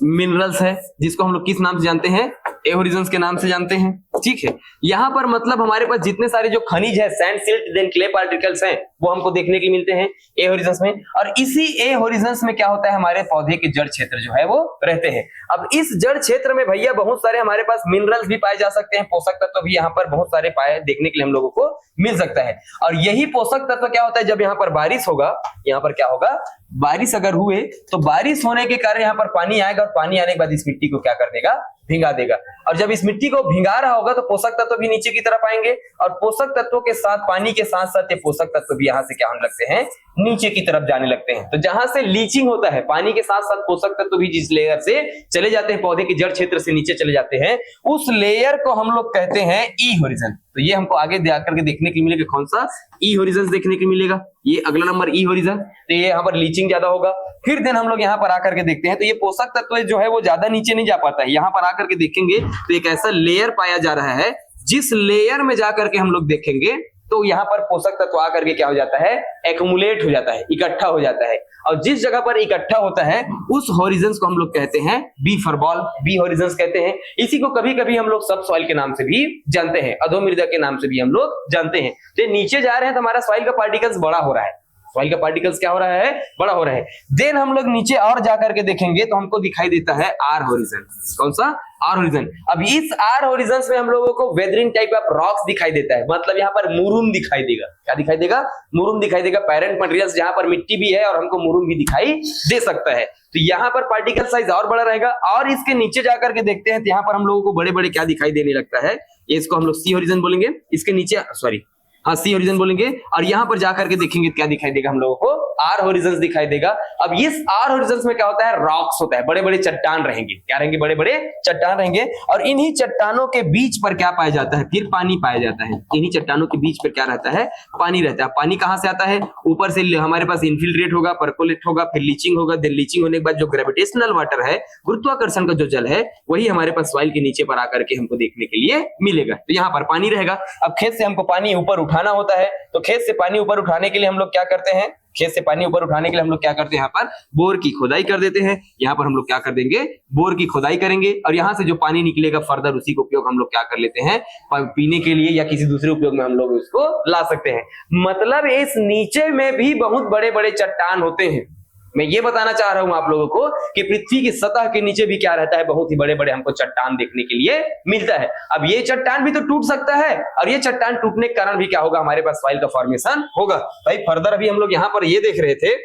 Speaker 1: मिनरल्स है, जिसको हम लोग किस नाम से जानते हैं, ए होरिजन्स के नाम से जानते हैं, ठीक है। यहां पर मतलब हमारे पास जितने सारे जो खनिज है, sand silt then clay particles हैं, वो हमको देखने के लिए मिलते हैं ए होरिजन्स में। और इसी ए होरिजन्स में क्या होता है, हमारे पौधे के जड़ क्षेत्र जो है वो रहते हैं। अब इस जड़ क्षेत्र में भैया बहुत सारे हमारे पास मिनरल्स भी पाए जा सकते हैं, पोषक तत्व भी यहाँ पर बहुत सारे पाए देखने के लिए हम लोगों को मिल सकता है। और यही पोषक तत्व क्या होता है, जब यहाँ पर बारिश होगा, यहाँ पर क्या होगा, बारिश अगर हुए तो बारिश होने के कारण यहाँ पर पानी आएगा और पानी आने के बाद इस मिट्टी को क्या कर देगा, भिंगा देगा। और जब इस मिट्टी को भिंगा रहा होगा तो पोषक तत्व भी नीचे की तरफ आएंगे और पोषक तत्वों के साथ पानी के साथ साथ ये पोषक तत्व भी यहाँ से क्या होने लगते हैं, नीचे की तरफ जाने लगते हैं। तो जहां से लीचिंग होता है, पानी के साथ साथ पोषक तत्व भी जिस लेयर से चले जाते हैं, पौधे के जड़ क्षेत्र से नीचे चले जाते हैं, उस लेयर को हम लोग कहते हैं ई होरिजन। तो ये हमको आगे जाकर के देखने के लिए मिलेगा, कौन सा, ई होरिजन देखने के मिलेगा, ये अगला नंबर ई होरिजन। तो ये यहाँ पर लीचिंग ज्यादा होगा। फिर दिन हम लोग यहाँ पर आकर के देखते हैं तो ये पोषक तत्व जो है वो ज्यादा नीचे नहीं जा पाता है। यहाँ पर आकर के देखेंगे तो एक ऐसा लेयर पाया जा रहा है, जिस लेयर में जाकर के हम लोग देखेंगे तो यहाँ पर पोषक तत्व आकर के क्या हो जाता है, एक्युमुलेट हो जाता है, इकट्ठा हो जाता है। और जिस जगह पर इकट्ठा होता है उस होरिजन्स को हम लोग कहते हैं B for ball, B horizons कहते हैं। इसी को कभी कभी हम लोग सब सॉइल के नाम से भी जानते हैं, अधोमृदा के नाम से भी हम लोग जानते हैं। तो नीचे जा रहे हैं तो हमारा सॉइल का पार्टिकल्स बड़ा हो रहा है, सॉइल का पार्टिकल्स क्या हो रहा है, बड़ा हो रहा है। देन हम लोग नीचे और जाकर के देखेंगे तो हमको दिखाई देता है आर होरिजन। कौन सा, आर होरिजन। अब इस आर होरिजन में हम लोगों को वेदरिंग टाइप ऑफ रॉक्स दिखाई देता है, मतलब यहाँ पर मुरुम दिखाई देगा। क्या दिखाई देगा, मुरुम दिखाई देगा। पेरेंट मटेरियल्स जहां पर मिट्टी भी है और हमको मुरुम भी दिखाई दे सकता है, तो यहाँ पर पार्टिकल साइज और बड़ा रहेगा। और इसके नीचे जाकर के देखते हैं तो यहाँ पर हम लोगों को बड़े बड़े क्या दिखाई देने लगता है, इसको हम लोग सी होरिजन बोलेंगे। इसके नीचे सॉरी हाँ सी होरिजन बोलेंगे। और यहाँ पर जाकर के देखेंगे क्या दिखाई देगा हम लोगों को, आर होरिजन दिखाई देगा। अब इस आर होरिजन में क्या होता है, रॉक्स होता है, बड़े बड़े चट्टान रहेंगे। क्या रहेंगे, बड़े बड़े चट्टान रहेंगे। और इन्हीं चट्टानों के बीच पर क्या पाया जाता है, फिर पानी पाया जाता है। इन्हीं चट्टानों के बीच पर क्या रहता है, पानी रहता है। पानी कहां से आता है, ऊपर से हमारे पास इनफिल्ट्रेट होगा, परकोलेट होगा, फिर लीचिंग होगा। देन लीचिंग होने के बाद जो ग्रेविटेशनल वाटर है, गुरुत्वाकर्षण का जो जल है, वही हमारे पास सॉइल के नीचे पर आकर के हमको देखने के लिए मिलेगा। तो यहाँ पर पानी रहेगा। अब खेत से हमको पानी ऊपर उठाना होता है, तो खेत से पानी ऊपर उठाने के लिए हम लोग क्या करते हैं, खेत से पानी ऊपर उठाने के लिए हम लोग क्या करते हैं, यहाँ पर बोर की खुदाई कर देते हैं। यहाँ पर हम लोग क्या कर देंगे, बोर की खुदाई करेंगे। और यहाँ से जो पानी निकलेगा फर्दर उसी का उपयोग हम लोग क्या कर लेते हैं, पीने के लिए या किसी दूसरे उपयोग में हम लोग उसको ला सकते हैं। मतलब इस नीचे में भी बहुत बड़े बड़े चट्टान होते हैं। मैं ये बताना चाह रहा हूं आप लोगों को कि पृथ्वी की सतह के नीचे भी क्या रहता है, बहुत ही बड़े बड़े हमको चट्टान देखने के लिए मिलता है। अब ये चट्टान भी तो टूट सकता है, और ये चट्टान टूटने के कारण भी क्या होगा, हमारे पास सॉइल का फॉर्मेशन होगा। भाई फर्दर अभी हम लोग यहाँ पर ये देख रहे थे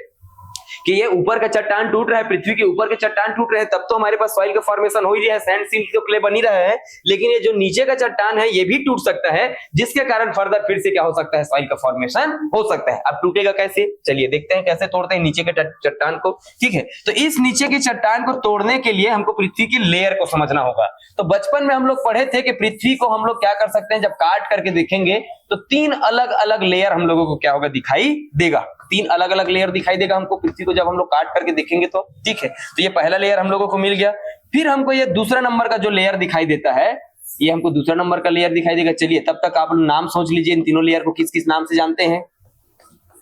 Speaker 1: कि ये ऊपर का चट्टान टूट रहा है, पृथ्वी के ऊपर के चट्टान टूट रहे हैं, तब तो हमारे पास सॉइल का फॉर्मेशन हो ही रहा है, सैंड सिल्ट तो क्ले बन ही रहा है। लेकिन ये जो नीचे का चट्टान है ये भी टूट सकता है, जिसके कारण फर्दर फिर से क्या हो सकता है, सॉइल का फॉर्मेशन हो सकता है। अब टूटेगा कैसे, चलिए देखते हैं कैसे तोड़ते हैं नीचे के चट्टान को। ठीक है, तो इस नीचे के चट्टान को तोड़ने के लिए हमको पृथ्वी की लेयर को समझना होगा। तो बचपन में हम लोग पढ़े थे कि पृथ्वी को हम लोग क्या कर सकते हैं, जब काट करके देखेंगे तो 3 अलग अलग लेयर हम लोगों को क्या होगा, दिखाई देगा। 3 अलग अलग लेयर दिखाई देगा हमको पृथ्वी को जब हम लोग काट करके देखेंगे तो। ठीक है, तो ये पहला लेयर हम लोगों को मिल गया। फिर हमको ये दूसरा नंबर का जो लेयर दिखाई देता है, ये हमको दूसरा नंबर का लेयर दिखाई देगा। चलिए तब तक आप लोग नाम सोच लीजिए, इन तीनों लेयर को किस किस नाम से जानते हैं।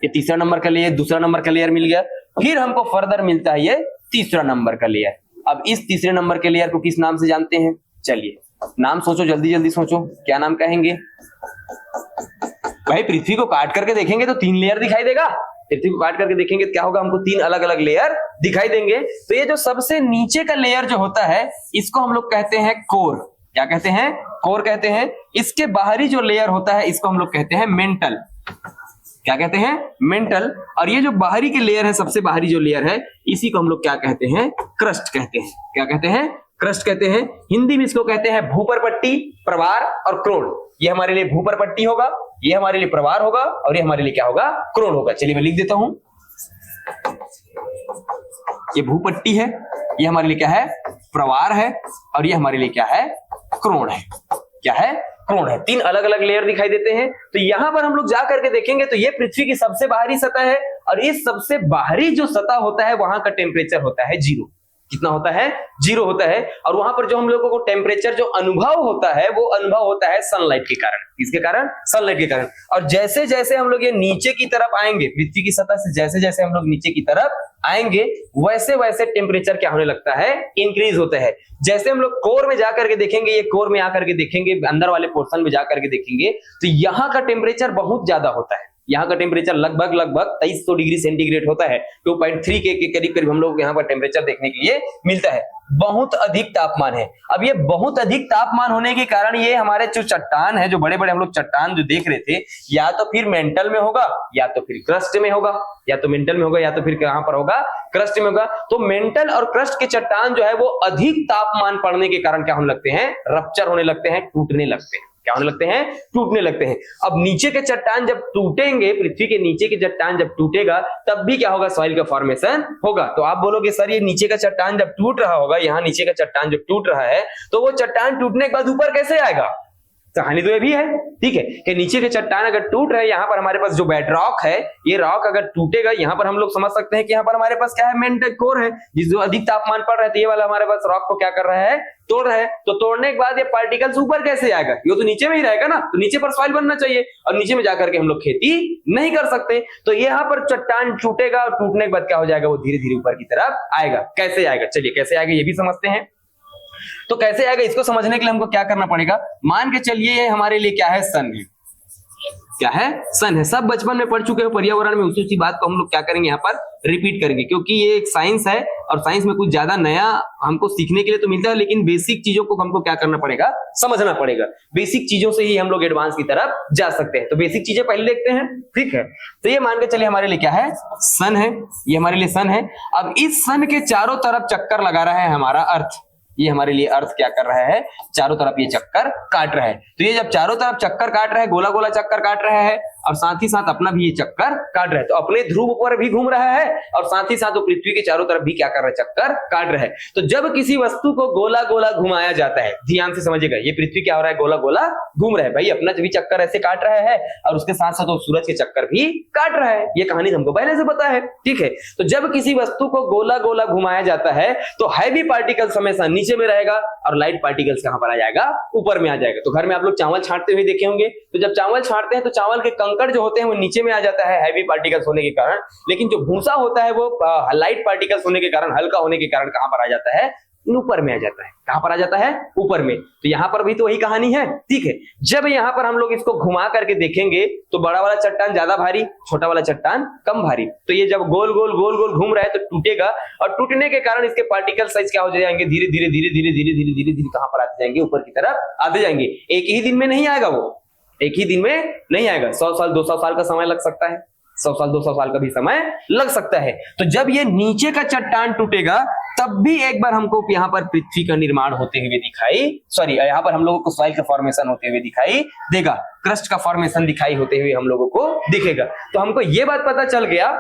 Speaker 1: ये तीसरा नंबर का लेयर, दूसरा नंबर का लेयर मिल गया। फिर हमको फर्दर मिलता है ये तीसरा नंबर का लेयर। अब इस तीसरे नंबर के लेयर को किस नाम से जानते हैं, चलिए नाम सोचो, जल्दी जल्दी सोचो, क्या नाम कहेंगे। भाई पृथ्वी को काट करके देखेंगे तो 3 लेयर दिखाई देगा। पृथ्वी को काट करके देखेंगे तो क्या होगा, हमको 3 अलग अलग लेयर दिखाई देंगे। तो ये जो सबसे नीचे का लेयर जो होता है, इसको हम लोग कहते हैं कोर। क्या कहते हैं, कोर कहते हैं। इसके बाहरी जो लेयर होता है इसको हम लोग कहते हैं मेंटल। क्या कहते हैं, मेंटल। और ये जो बाहरी के लेयर है, सबसे बाहरी जो लेयर है, इसी को हम लोग क्या कहते हैं, क्रस्ट कहते हैं। क्या कहते हैं, क्रस्ट कहते हैं। हिंदी में इसको कहते हैं भूपर पट्टी, प्रवार और क्रोड़। ये हमारे लिए भूपर पट्टी होगा, ये हमारे लिए प्रवार होगा, और ये हमारे लिए क्या होगा, क्रोड़ होगा। चलिए मैं लिख देता हूं, ये भूपट्टी है, ये हमारे लिए क्या है, प्रवार है, और ये हमारे लिए क्या है, क्रोड़ है। क्या है, क्रोड़ है। 3 अलग अलग लेयर दिखाई देते हैं। तो यहां पर हम लोग जा करके देखेंगे तो ये पृथ्वी की सबसे बाहरी सतह है, और इस सबसे बाहरी जो सतह होता है वहां का टेम्परेचर होता है 0। कितना होता है, 0 होता है। और वहां पर जो हम लोगों को टेम्परेचर जो अनुभव होता है, वो अनुभव होता है सनलाइट के कारण। किसके कारण, सनलाइट के कारण। और जैसे जैसे हम लोग ये नीचे की तरफ आएंगे, पृथ्वी की सतह से जैसे जैसे हम लोग नीचे की तरफ आएंगे, वैसे वैसे टेम्परेचर क्या होने लगता है, इंक्रीज होता है। जैसे हम लोग कोर में जाकर के देखेंगे, ये कोर में आकर के देखेंगे, अंदर वाले पोर्शन में जाकर के देखेंगे, तो यहाँ का टेम्परेचर बहुत ज्यादा होता है। यहाँ का टेम्परेचर लगभग 2300 डिग्री सेंटीग्रेड होता है। 2.3 के करीब करीब हम लोग यहाँ पर टेम्परेचर देखने के लिए मिलता है। बहुत अधिक तापमान है। अब ये बहुत अधिक तापमान होने के कारण ये हमारे जो चट्टान है, जो बड़े बड़े हम लोग चट्टान जो देख रहे थे, या तो फिर मेंटल में होगा, या तो फिर क्रस्ट में होगा, या तो मेंटल में होगा, या तो फिर कहां पर होगा, क्रस्ट में होगा। तो मेंटल और क्रस्ट के चट्टान जो है वो अधिक तापमान पड़ने के कारण क्या होने लगते हैं, रप्चर होने लगते हैं, टूटने लगते हैं। क्या होने लगते हैं, टूटने लगते हैं। अब नीचे के चट्टान जब टूटेंगे, पृथ्वी के नीचे के चट्टान जब टूटेगा, तब भी क्या होगा, सॉइल का फॉर्मेशन होगा। तो आप बोलोगे सर ये नीचे का चट्टान जब टूट रहा होगा, यहाँ नीचे का चट्टान जब टूट रहा है, तो वो चट्टान टूटने के बाद ऊपर कैसे आएगा। कहानी तो ये भी है, ठीक है, कि नीचे के चट्टान अगर टूट रहे, यहाँ पर हमारे पास जो बेड रॉक है, ये रॉक अगर टूटेगा, यहाँ पर हम लोग समझ सकते हैं कि यहाँ पर हमारे पास क्या है, मेंटल कोर है, जिस जो अधिक तापमान पड़ रहा है, तो ये वाला हमारे पास रॉक को क्या कर रहा है, तोड़ रहा है। तो तोड़ने के बाद ये पार्टिकल्स ऊपर कैसे आएगा, ये तो नीचे में ही रहेगा ना, तो नीचे पर सॉइल बनना चाहिए, और नीचे में जाकर के हम लोग खेती नहीं कर सकते। तो यहाँ पर चट्टान टूटेगा, और टूटने के बाद क्या हो जाएगा, वो धीरे धीरे ऊपर की तरफ आएगा। कैसे आएगा, चलिए कैसे आएगा ये भी समझते हैं। तो कैसे आएगा, इसको समझने के लिए हमको क्या करना पड़ेगा। मान के चलिए ये हमारे लिए क्या है, सन है। क्या है, सन है। सब बचपन में पढ़ चुके हो पर्यावरण में, उसी बात को हम लोग क्या करेंगे यहाँ पर रिपीट करेंगे, क्योंकि ये एक साइंस है और साइंस में कुछ ज्यादा नया हमको सीखने के लिए तो मिलता है, लेकिन बेसिक चीजों को हमको क्या करना पड़ेगा, समझना पड़ेगा। बेसिक चीजों से ही हम लोग एडवांस की तरफ जा सकते हैं। तो बेसिक चीजें पहले देखते हैं, ठीक है। तो ये मान के चलिए हमारे लिए क्या है, सन है, ये हमारे लिए सन है। अब इस सन के चारों तरफ चक्कर लगा रहा है हमारा अर्थ, ये हमारे लिए अर्थ क्या कर रहा है, चारों तरफ ये चक्कर काट रहा है। तो ये जब चारों तरफ चक्कर काट रहा है, गोला गोला चक्कर काट रहा है, और साथ ही साथ अपना भी ये चक्कर काट रहा है, तो अपने ध्रुव पर भी घूम रहा है और साथ ही साथ वो पृथ्वी के चारों तरफ भी क्या कर रहा है, चक्कर काट रहा है। तो जब किसी वस्तु को गोला गोला घुमाया जाता है, ध्यान से समझिएगा, ये पृथ्वी क्या हो रहा है, गोला गोला घूम रहा है भाई, अपना भी चक्कर ऐसे काट रहा है और उसके साथ साथ वो सूरज के चक्कर भी काट रहा है। ये कहानी हमको पहले से पता है, ठीक है। तो जब किसी वस्तु को गोला गोला घुमाया जाता है तो हैवी पार्टिकल्स हमेशा नीचे में रहेगा और लाइट पार्टिकल्स कहां पर आ जाएगा, ऊपर में आ जाएगा। तो घर में आप लोग चावल छांटते हुए देखे होंगे, तो जब चावल छांटते हैं तो चावल के कंकड़ जो होते हैं वो नीचे में आ जाता है हैवी पार्टिकल्स होने के कारण, लेकिन जो भूसा होता है वो लाइट पार्टिकल्स होने के कारण, हल्का होने के कारण कहां पर आ जाता है, ऊपर में आ जाता है। कहां पर आ जाता है, ऊपर में। तो यहां पर भी तो वही कहानी है, ठीक है। जब यहां पर हम लोग इसको घुमा करके देखेंगे तो बड़ा वाला चट्टान ज्यादा भारी, छोटा वाला चट्टान कम भारी। तो ये जब गोल गोल गोल गोल घूम रहा है तो टूटेगा, और टूटने के कारण इसके पार्टिकल साइज क्या हो जाएंगे, धीरे धीरे धीरे धीरे धीरे धीरे धीरे धीरे कहां पर आते जाएंगे, ऊपर की तरफ आते जाएंगे। एक ही दिन में नहीं आएगा, वो एक ही दिन में नहीं आएगा, 100 साल 200 साल का समय लग सकता है, 100 साल 200 साल का भी समय लग सकता है। तो जब ये नीचे का चट्टान टूटेगा तब भी एक बार हमको यहाँ पर पृथ्वी का निर्माण होते हुए दिखाई, सॉरी यहाँ पर हम लोगों को सॉइल का फॉर्मेशन होते हुए दिखाई देगा, क्रस्ट का फॉर्मेशन दिखाई होते हुए हम लोगों को दिखेगा। तो हमको ये बात पता चल गया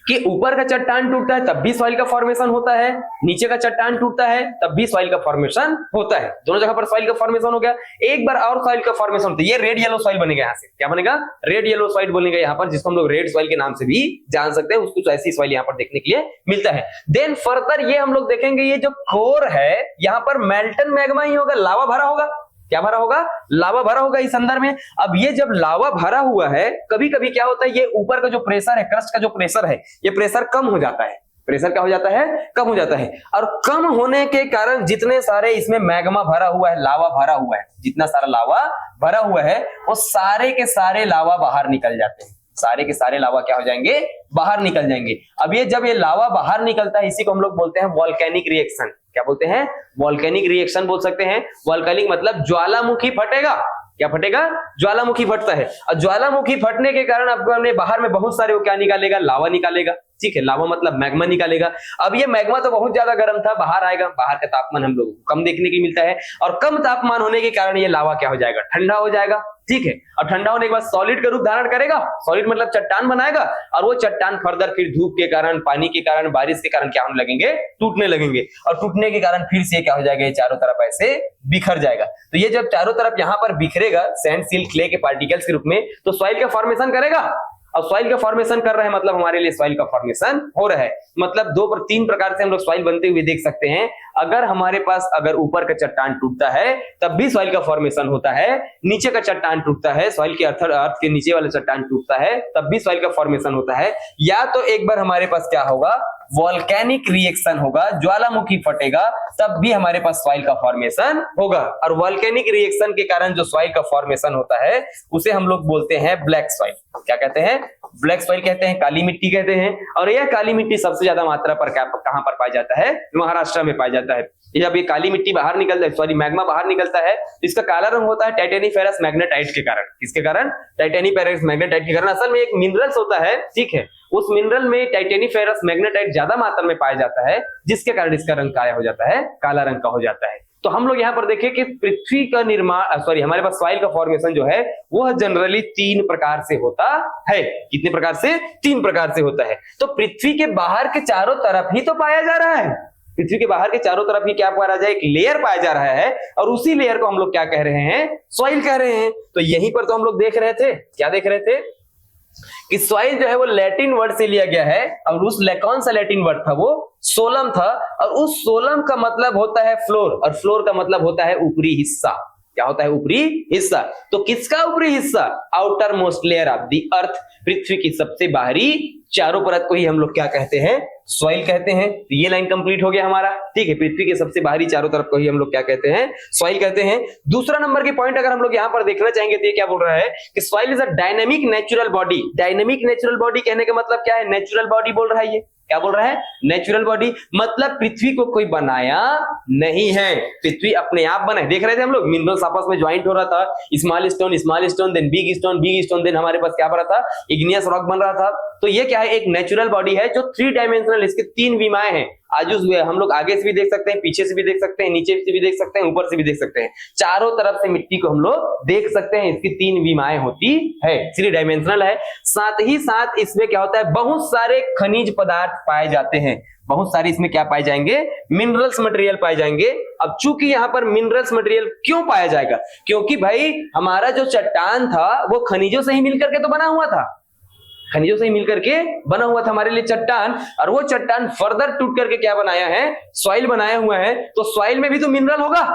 Speaker 1: कि ऊपर का चट्टान टूटता है तब भी सॉइल का फॉर्मेशन होता है, नीचे का चट्टान टूटता है तब भी सॉइल का फॉर्मेशन होता है, दोनों जगह पर सॉइल का फॉर्मेशन हो गया। एक बार और सॉइल का फॉर्मेशन होता है, ये रेड येलो सॉइल बनेगा, यहाँ से क्या बनेगा, रेड येलो सॉइल बनेगा यहाँ पर, जिसको हम लोग रेड सॉइल के नाम से भी जान सकते हैं। उसको ऐसी सॉइल यहाँ पर देखने के लिए मिलता है। देन फर्दर ये हम लोग देखेंगे, ये जो कोर है यहाँ पर मेल्टन मैग्मा ही होगा, लावा भरा होगा। क्या भरा होगा, लावा भरा होगा इस अंदर में। अब ये जब लावा भरा हुआ है, कभी कभी क्या होता है, ये ऊपर का जो प्रेशर है, क्रस्ट का जो प्रेशर है, ये प्रेशर कम हो जाता है, प्रेशर क्या हो जाता है, कम हो जाता है। और कम होने के कारण जितने सारे इसमें मैग्मा भरा हुआ है, लावा भरा हुआ है, जितना सारा लावा भरा हुआ है वो सारे के सारे लावा बाहर निकल जाते हैं, सारे के सारे लावा क्या हो जाएंगे, बाहर निकल जाएंगे। अब ये जब ये लावा बाहर निकलता है, इसी को हम लोग बोलते हैं वॉल्केनिक रिएक्शन। क्या बोलते हैं, वॉल्केनिक रिएक्शन बोल सकते हैं। वॉल्केनिक मतलब ज्वालामुखी फटेगा, क्या फटेगा, ज्वालामुखी फटता है। और ज्वालामुखी फटने के कारण अपने बाहर में बहुत सारे वो क्या निकालेगा, लावा निकालेगा, ठीक है। लावा मतलब मैग्मा निकालेगा। अब ये मैग्मा तो बहुत ज्यादा गर्म था, बाहर आएगा, बाहर का तापमान हम लोग को कम देखने को मिलता है, और कम तापमान होने के कारण ये लावा क्या हो जाएगा, ठंडा हो जाएगा, ठीक है। और ठंडा होने के बाद सॉलिड का रूप धारण करेगा, सॉलिड मतलब चट्टान बनाएगा, और वो चट्टान फर्दर फिर धूप के कारण, पानी के कारण, बारिश के कारण क्या होने लगेंगे, टूटने लगेंगे, और टूटने के कारण फिर से क्या हो जाएगा, ये चारों तरफ ऐसे बिखर जाएगा। तो ये जब चारों तरफ यहाँ पर बिखरेगा सैंड, सिल्ट, क्ले के पार्टिकल्स के रूप में, तो सॉइल का फॉर्मेशन करेगा। अब सॉइल का फॉर्मेशन कर रहे हैं मतलब हमारे लिए सॉइल का फॉर्मेशन हो रहा है। मतलब 3 प्रकार से हम लोग सॉइल बनते हुए देख सकते हैं। अगर हमारे पास अगर ऊपर का चट्टान टूटता है तब भी सॉइल का फॉर्मेशन होता है, नीचे का चट्टान टूटता है, सॉइल के अर्थ के नीचे वाला चट्टान टूटता है तब भी सॉइल का फॉर्मेशन होता है। या तो एक बार हमारे पास क्या होगा, वॉल्केनिक रिएक्शन होगा, ज्वालामुखी फटेगा, तब भी हमारे पास सॉइल का फॉर्मेशन होगा। और वॉल्केनिक रिएक्शन के कारण जो सॉइल का फॉर्मेशन होता है उसे हम लोग बोलते हैं ब्लैक सॉइल। क्या कहते हैं, ब्लैक सॉइल कहते हैं, काली मिट्टी कहते हैं। और यह काली मिट्टी सबसे ज्यादा मात्रा पर कहां पर पाया जाता है, महाराष्ट्र में पाया जाता है। जब ये काली मिट्टी बाहर निकलता है, सॉरी मैग्मा बाहर निकलता है, इसका काला रंग होता है टाइटेनिफेरस मैग्नेटाइट के कारण। किसके कारण, टाइटेनिफेरस मैग्नेटाइट के कारण। असल में एक मिनरल्स होता है, ठीक है, उस मिनरल में टाइटेनिफेरस मैग्नेटाइट ज्यादा मात्रा में पाया जाता है, जिसके कारण इसका रंग काला हो जाता है, काला रंग का हो जाता है। तो हम लोग यहाँ पर देखें कि पृथ्वी का निर्माण, सॉरी हमारे पास सॉइल का फॉर्मेशन जो है वह जनरली 3 प्रकार से होता है। कितने प्रकार से, 3 प्रकार से होता है। तो पृथ्वी के बाहर के चारों तरफ ही तो पाया जा रहा है, पृथ्वी के बाहर के चारों तरफ ही क्या पाया जा रहा है, एक लेयर पाया जा रहा है, और उसी लेयर को हम लोग क्या कह रहे हैं, सॉइल कह रहे हैं। तो यहीं पर तो हम लोग देख रहे थे, क्या देख रहे थे कि सॉइल जो है वो लैटिन वर्ड से लिया गया है, और उस कौन सा लैटिन वर्ड था, वो सोलम था। और उस सोलम का मतलब होता है फ्लोर, और फ्लोर का मतलब होता है ऊपरी हिस्सा। क्या होता है? ऊपरी हिस्सा। तो किसका ऊपरी हिस्सा? Outermost layer of the earth, पृथ्वी की सबसे बाहरी चारों परत को ही हम लोग क्या कहते हैं? सॉइल कहते हैं। तो ये लाइन कंप्लीट हो गया हमारा, ठीक है। पृथ्वी के सबसे बाहरी चारों तरफ को ही हम लोग क्या कहते हैं? सॉइल कहते हैं। दूसरा नंबर के पॉइंट अगर हम लोग यहां पर देखना चाहेंगे तो ये क्या बोल रहा है कि soil is a dynamic natural body. Dynamic natural body कहने का मतलब क्या है? नेचुरल बॉडी बोल रहा है। ये क्या बोल रहा है? नेचुरल बॉडी, मतलब पृथ्वी को कोई बनाया नहीं है, पृथ्वी अपने आप बना है। देख रहे थे हम लोग मिनरल्स आपस में ज्वाइंट हो रहा था, small stone then big stone then हमारे पास क्या बन रहा था? इग्नियस रॉक बन रहा था। तो ये क्या है? एक नेचुरल बॉडी है जो 3 डायमेंशनल, इसके 3 विमाएं हैं। आज हम लोग आगे से भी देख सकते हैं, पीछे से भी देख सकते हैं, नीचे से भी देख सकते हैं, ऊपर से भी देख सकते हैं, चारों तरफ से मिट्टी को हम लोग देख सकते हैं। इसकी 3 विमाएं होती है, 3 डायमेंशनल है। साथ ही साथ इसमें क्या होता है? बहुत सारे खनिज पदार्थ पाए जाते हैं। बहुत सारे इसमें क्या पाए जाएंगे? मिनरल्स मटेरियल पाए जाएंगे। अब चूंकि यहां पर मिनरल्स मटेरियल क्यों पाया जाएगा? क्योंकि भाई हमारा जो चट्टान था वो खनिजों से ही मिलकर के तो बना हुआ था, खनिजों से ही मिलकर के बना हुआ था हमारे लिए चट्टान। और वो चट्टान फर्दर टूट करके क्या बनाया है? सॉइल बनाया हुआ है। तो सॉइल में भी तो मिनरल होगा,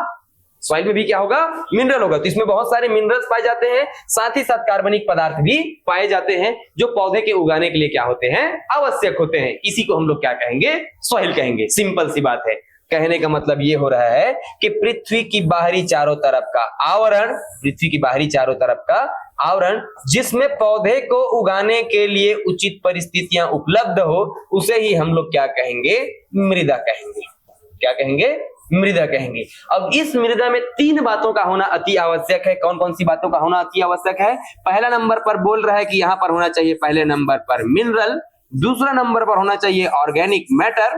Speaker 1: सॉइल में भी क्या होगा? मिनरल होगा। तो इसमें बहुत सारे मिनरल्स पाए जाते हैं, साथ ही साथ कार्बनिक पदार्थ भी पाए जाते हैं जो पौधे के उगाने के लिए क्या होते हैं? आवश्यक होते हैं। इसी को हम लोग क्या कहेंगे? सॉइल कहेंगे। सिंपल सी बात है। कहने का मतलब ये हो रहा है कि पृथ्वी की बाहरी चारों तरफ का आवरण, पृथ्वी की बाहरी चारों तरफ का आवरण जिसमें पौधे को उगाने के लिए उचित परिस्थितियां उपलब्ध हो, उसे ही हम लोग क्या कहेंगे? मृदा कहेंगे। क्या कहेंगे? मृदा कहेंगे। अब इस मृदा में 3 बातों का होना अति आवश्यक है। कौन कौन सी बातों का होना अति आवश्यक है? पहला नंबर पर बोल रहा है कि यहां पर होना चाहिए पहले नंबर पर मिनरल, दूसरा नंबर पर होना चाहिए ऑर्गेनिक मैटर।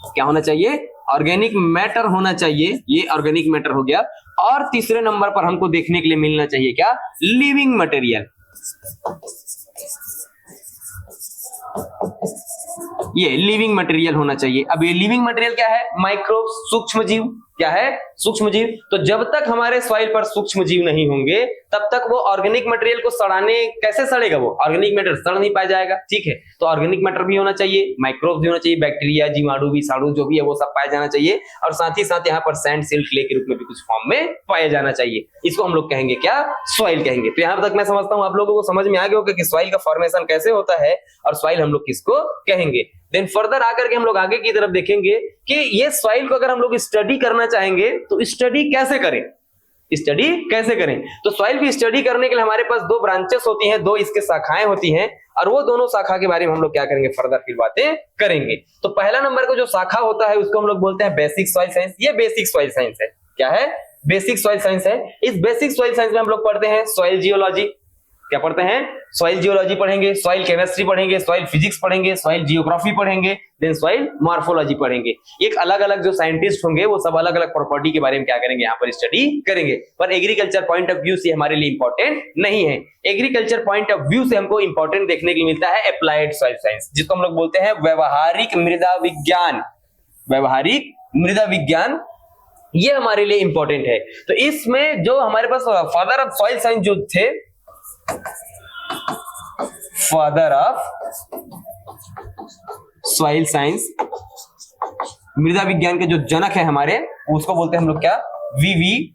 Speaker 1: क्या होना चाहिए? ऑर्गेनिक मैटर होना चाहिए, ये ऑर्गेनिक मैटर हो गया। और तीसरे नंबर पर हमको देखने के लिए मिलना चाहिए क्या? Living material. ये लिविंग मटेरियल होना चाहिए। अब ये लिविंग मटेरियल क्या है? माइक्रोब्स, सूक्ष्म जीव। क्या है? सूक्ष्म जीव। तो जब तक हमारे सॉइल पर सूक्ष्म जीव नहीं होंगे तब तक वो ऑर्गेनिक मटेरियल को सड़ाने, कैसे सड़ेगा? वो ऑर्गेनिक मैटर सड़ नहीं पाया जाएगा, ठीक है। तो ऑर्गेनिक मैटर भी होना चाहिए, माइक्रोब्स भी होना चाहिए, बैक्टीरिया, जीवाणु, विषाणु जो भी है वो सब पाया जाना चाहिए। और साथ ही साथ यहाँ पर सैंड, सिल्ट, क्ले के रूप में भी कुछ फॉर्म में पाया जाना चाहिए। इसको हम लोग कहेंगे क्या? सॉइल कहेंगे। तो यहाँ तक मैं समझता हूँ आप लोगों को समझ में आ गया होगा कि सॉइल का फॉर्मेशन कैसे होता है और सॉइल हम लोग किसको कहेंगे। देन फर्दर आकर के हम लोग आगे की तरफ देखेंगे कि ये सॉइल को अगर हम लोग स्टडी करना चाहेंगे तो स्टडी कैसे करें? स्टडी कैसे करें? तो सॉइल की स्टडी करने के लिए हमारे पास 2 ब्रांचेस होती हैं, 2 इसके शाखाएं होती हैं। और वो दोनों शाखा के बारे में हम लोग क्या करेंगे? फर्दर फिर बातें करेंगे। तो पहला नंबर का जो शाखा होता है उसको हम लोग बोलते हैं बेसिक सॉइल साइंस। ये बेसिक सॉइल साइंस है। क्या है? बेसिक सॉइल साइंस है। इस बेसिक सॉइल साइंस में हम लोग पढ़ते हैं सॉइल जियोलॉजी। क्या पढ़ते हैं? सॉइल जियोलॉजी पढ़ेंगे, सॉइल केमिस्ट्री पढ़ेंगे, सॉइल फिजिक्स पढ़ेंगे, सॉइल जियोग्राफी पढ़ेंगे, देन सॉइल मॉर्फोलॉजी पढ़ेंगे। एक अलग अलग जो साइंटिस्ट होंगे वो सब अलग अलग प्रॉपर्टी के बारे में क्या करेंगे? यहाँ पर स्टडी करेंगे। पर एग्रीकल्चर पॉइंट ऑफ व्यू से हमारे लिए इंपॉर्टेंट नहीं है। एग्रीकल्चर पॉइंट ऑफ व्यू से हमको इंपॉर्टेंट देखने के लिए मिलता है अप्लाइड सॉइल साइंस, जिसको हम लोग बोलते हैं व्यवहारिक मृदा विज्ञान। व्यवहारिक मृदा विज्ञान ये हमारे लिए इंपॉर्टेंट है। तो इसमें जो हमारे पास फादर ऑफ सॉइल साइंस जो थे, फादर ऑफ सॉइल साइंस, मृदा विज्ञान के जो जनक है हमारे, उसको बोलते हैं हम लोग क्या? वीवी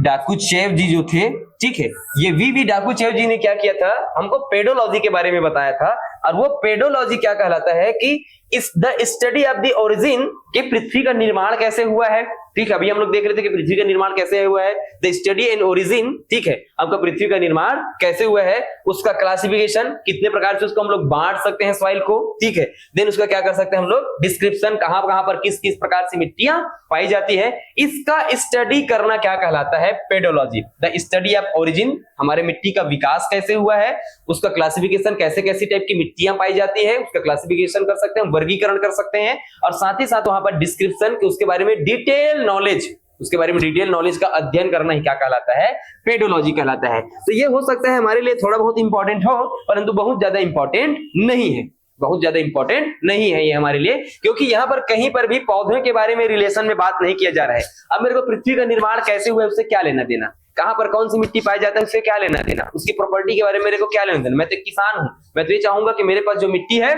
Speaker 1: डाकुचेव जी जो थे, ठीक है। ये वीवी डाकुचेव जी ने क्या किया था? हमको पेडोलॉजी के बारे में बताया था। और वो पेडोलॉजी क्या कहलाता है कि इस the study of the origin, कि पृथ्वी का निर्माण कैसे हुआ है। ठीक है, अभी हम लोग देख रहे थे कि पृथ्वी का निर्माण कैसे हुआ है, द स्टडी एंड ओरिजिन। ठीक है, आपका पृथ्वी का निर्माण कैसे हुआ है, उसका क्लासिफिकेशन, कितने प्रकार से उसको हम लोग बांट सकते हैं सॉइल को। ठीक है, देन उसका क्या कर सकते हैं हम लोग? डिस्क्रिप्शन, कहां कहां पर किस किस प्रकार से मिट्टियां पाई जाती है, इसका स्टडी करना क्या कहलाता है? Pedology. The study of origin, हमारे मिट्टी का विकास कैसे हुआ है, उसका क्लासिफिकेशन, कैसे कैसी टाइप की मिट्टियां पाई जाती है, उसका क्लासिफिकेशन कर सकते हैं, वर्गीकरण कर सकते हैं। और साथ ही साथ वहां पर डिस्क्रिप्शन, कि उसके बारे में डिटेल नॉलेज, उसके बारे में डिटेल नॉलेज का अध्ययन करना ही क्या कहलाता है? पेडोलॉजी कहलाता है। तो ये हो सकता है हमारे लिए थोड़ा बहुत इंपॉर्टेंट हो, परंतु बहुत ज्यादा इंपॉर्टेंट नहीं है। बहुत ज्यादा इंपॉर्टेंट नहीं है ये हमारे लिए, क्योंकि यहाँ पर कहीं पर भी पौधों के बारे में रिलेशन में बात नहीं किया जा रहा है। अब मेरे को पृथ्वी का निर्माण कैसे हुआ है उससे क्या लेना देना, कहां पर कौन सी मिट्टी पाई जाता है उससे क्या लेना देना, उसकी प्रॉपर्टी के बारे में मेरे को क्या लेना देना। मैं तो किसान हूं, मैं तो ये चाहूंगा कि मेरे पास जो मिट्टी है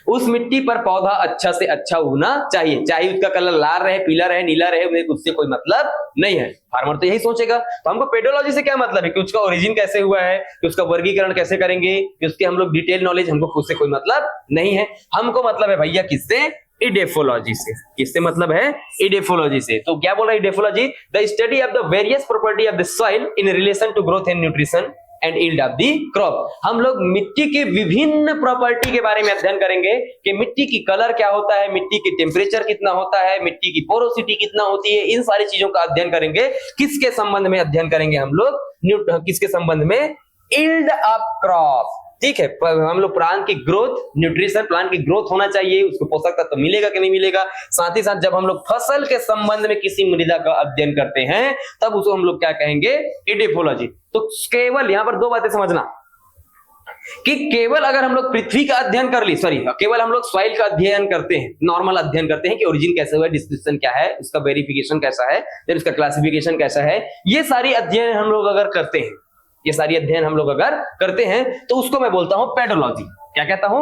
Speaker 1: उस मिट्टी पर पौधा अच्छा से अच्छा उगना चाहिए, चाहे उसका कलर लाल रहे, पीला रहे, नीला रहे, मुझे उससे कोई मतलब नहीं है। फार्मर तो यही सोचेगा। तो हमको पेडोलॉजी से क्या मतलब है कि उसका ओरिजिन कैसे हुआ है, कि उसका वर्गीकरण कैसे करेंगे, कि उसके हम लोग डिटेल नॉलेज, हमको उससे कोई मतलब नहीं है। हमको मतलब है भैया किससे? इडेफोलॉजी से। किससे मतलब है? इडेफोलॉजी से। तो क्या बोल रहा है edaphology? The study of the various property of the soil in relation to growth and nutrition and yield of the crop. हम लोग मिट्टी के विभिन्न प्रॉपर्टी के बारे में अध्ययन करेंगे कि मिट्टी की कलर क्या होता है, मिट्टी की टेम्परेचर कितना होता है, मिट्टी की पोरोसिटी कितना होती है, इन सारी चीजों का अध्ययन करेंगे। किसके संबंध में अध्ययन करेंगे हम लोग? किसके संबंध में? Yield of crop. ठीक है, हम लोग प्लांट की ग्रोथ, न्यूट्रिशन, प्लांट की ग्रोथ होना चाहिए, उसको पोषक तत्व तो मिलेगा कि नहीं मिलेगा। साथ ही साथ जब हम लोग फसल के संबंध में किसी मृदा का अध्ययन करते हैं तब उसको हम लोग क्या कहेंगे? इडेफोलॉजी। तो केवल यहां पर दो बातें समझना कि केवल अगर हम लोग पृथ्वी का अध्ययन कर ली, केवल हम लोग सॉइल का अध्ययन करते हैं, नॉर्मल अध्ययन करते हैं कि ओरिजिन कैसे हुआ, डिस्क्रिप्शन क्या है, उसका वेरिफिकेशन कैसा है, फिर उसका क्लासिफिकेशन कैसा है, ये सारी अध्ययन हम लोग अगर करते हैं, ये सारी अध्ययन हम लोग अगर करते हैं तो उसको मैं बोलता हूं पेडोलॉजी। क्या कहता हूं?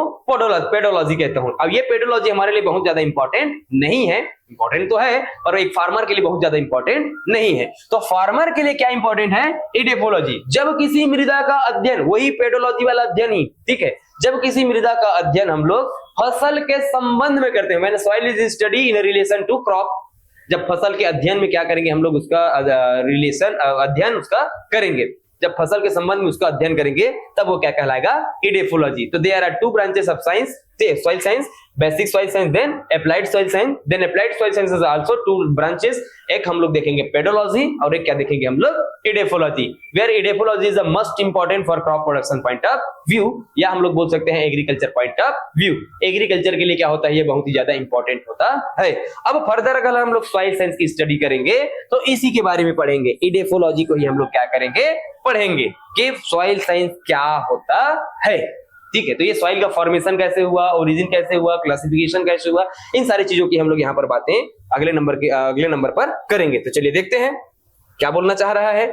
Speaker 1: पेडोलॉजी कहता हूं। अब ये पेडोलॉजी हमारे लिए बहुत ज्यादा इंपॉर्टेंट नहीं है, इंपॉर्टेंट तो है पर एक फार्मर के लिए बहुत ज्यादा इंपॉर्टेंट नहीं है। तो फार्मर के लिए क्या इंपॉर्टेंट है? इडेफोलॉजी। जब किसी मृदा का अध्ययन, वही पेडोलॉजी वाला अध्ययन ही, ठीक है, जब किसी मृदा का अध्ययन हम लोग फसल के संबंध में करते हैं, मैंने soil is study in relation to crop, जब फसल के अध्ययन में क्या करेंगे हम लोग? उसका रिलेशन, अध्ययन उसका करेंगे, जब फसल के संबंध में उसका अध्ययन करेंगे तब वो क्या कहलाएगा? इडेफोलॉजी। तो there are two branches of science, soil science, basic soil science, then applied soil science, then applied soil science is also two branches। एक हम लोग देखेंगे पेडोलॉजी और एक क्या देखेंगे हम लोग? Edaphology. Where edaphology is the most important for crop production point of view, या हम लोग बोल सकते हैं agriculture point of view. Agriculture के लिए क्या होता है? ये बहुत ही ज्यादा इंपॉर्टेंट होता है। अब फर्दर अगर हम लोग सॉइल साइंस की स्टडी करेंगे तो इसी के बारे में पढ़ेंगे, इडेफोलॉजी को ही हम लोग क्या करेंगे? पढ़ेंगे कि सॉइल साइंस क्या होता है। ठीक है, तो ये सॉइल का फॉर्मेशन कैसे हुआ, ओरिजिन कैसे हुआ, क्लासिफिकेशन कैसे हुआ, इन सारी चीजों की हम लोग यहाँ पर बातें अगले नंबर पर करेंगे। तो चलिए देखते हैं क्या बोलना चाह रहा है।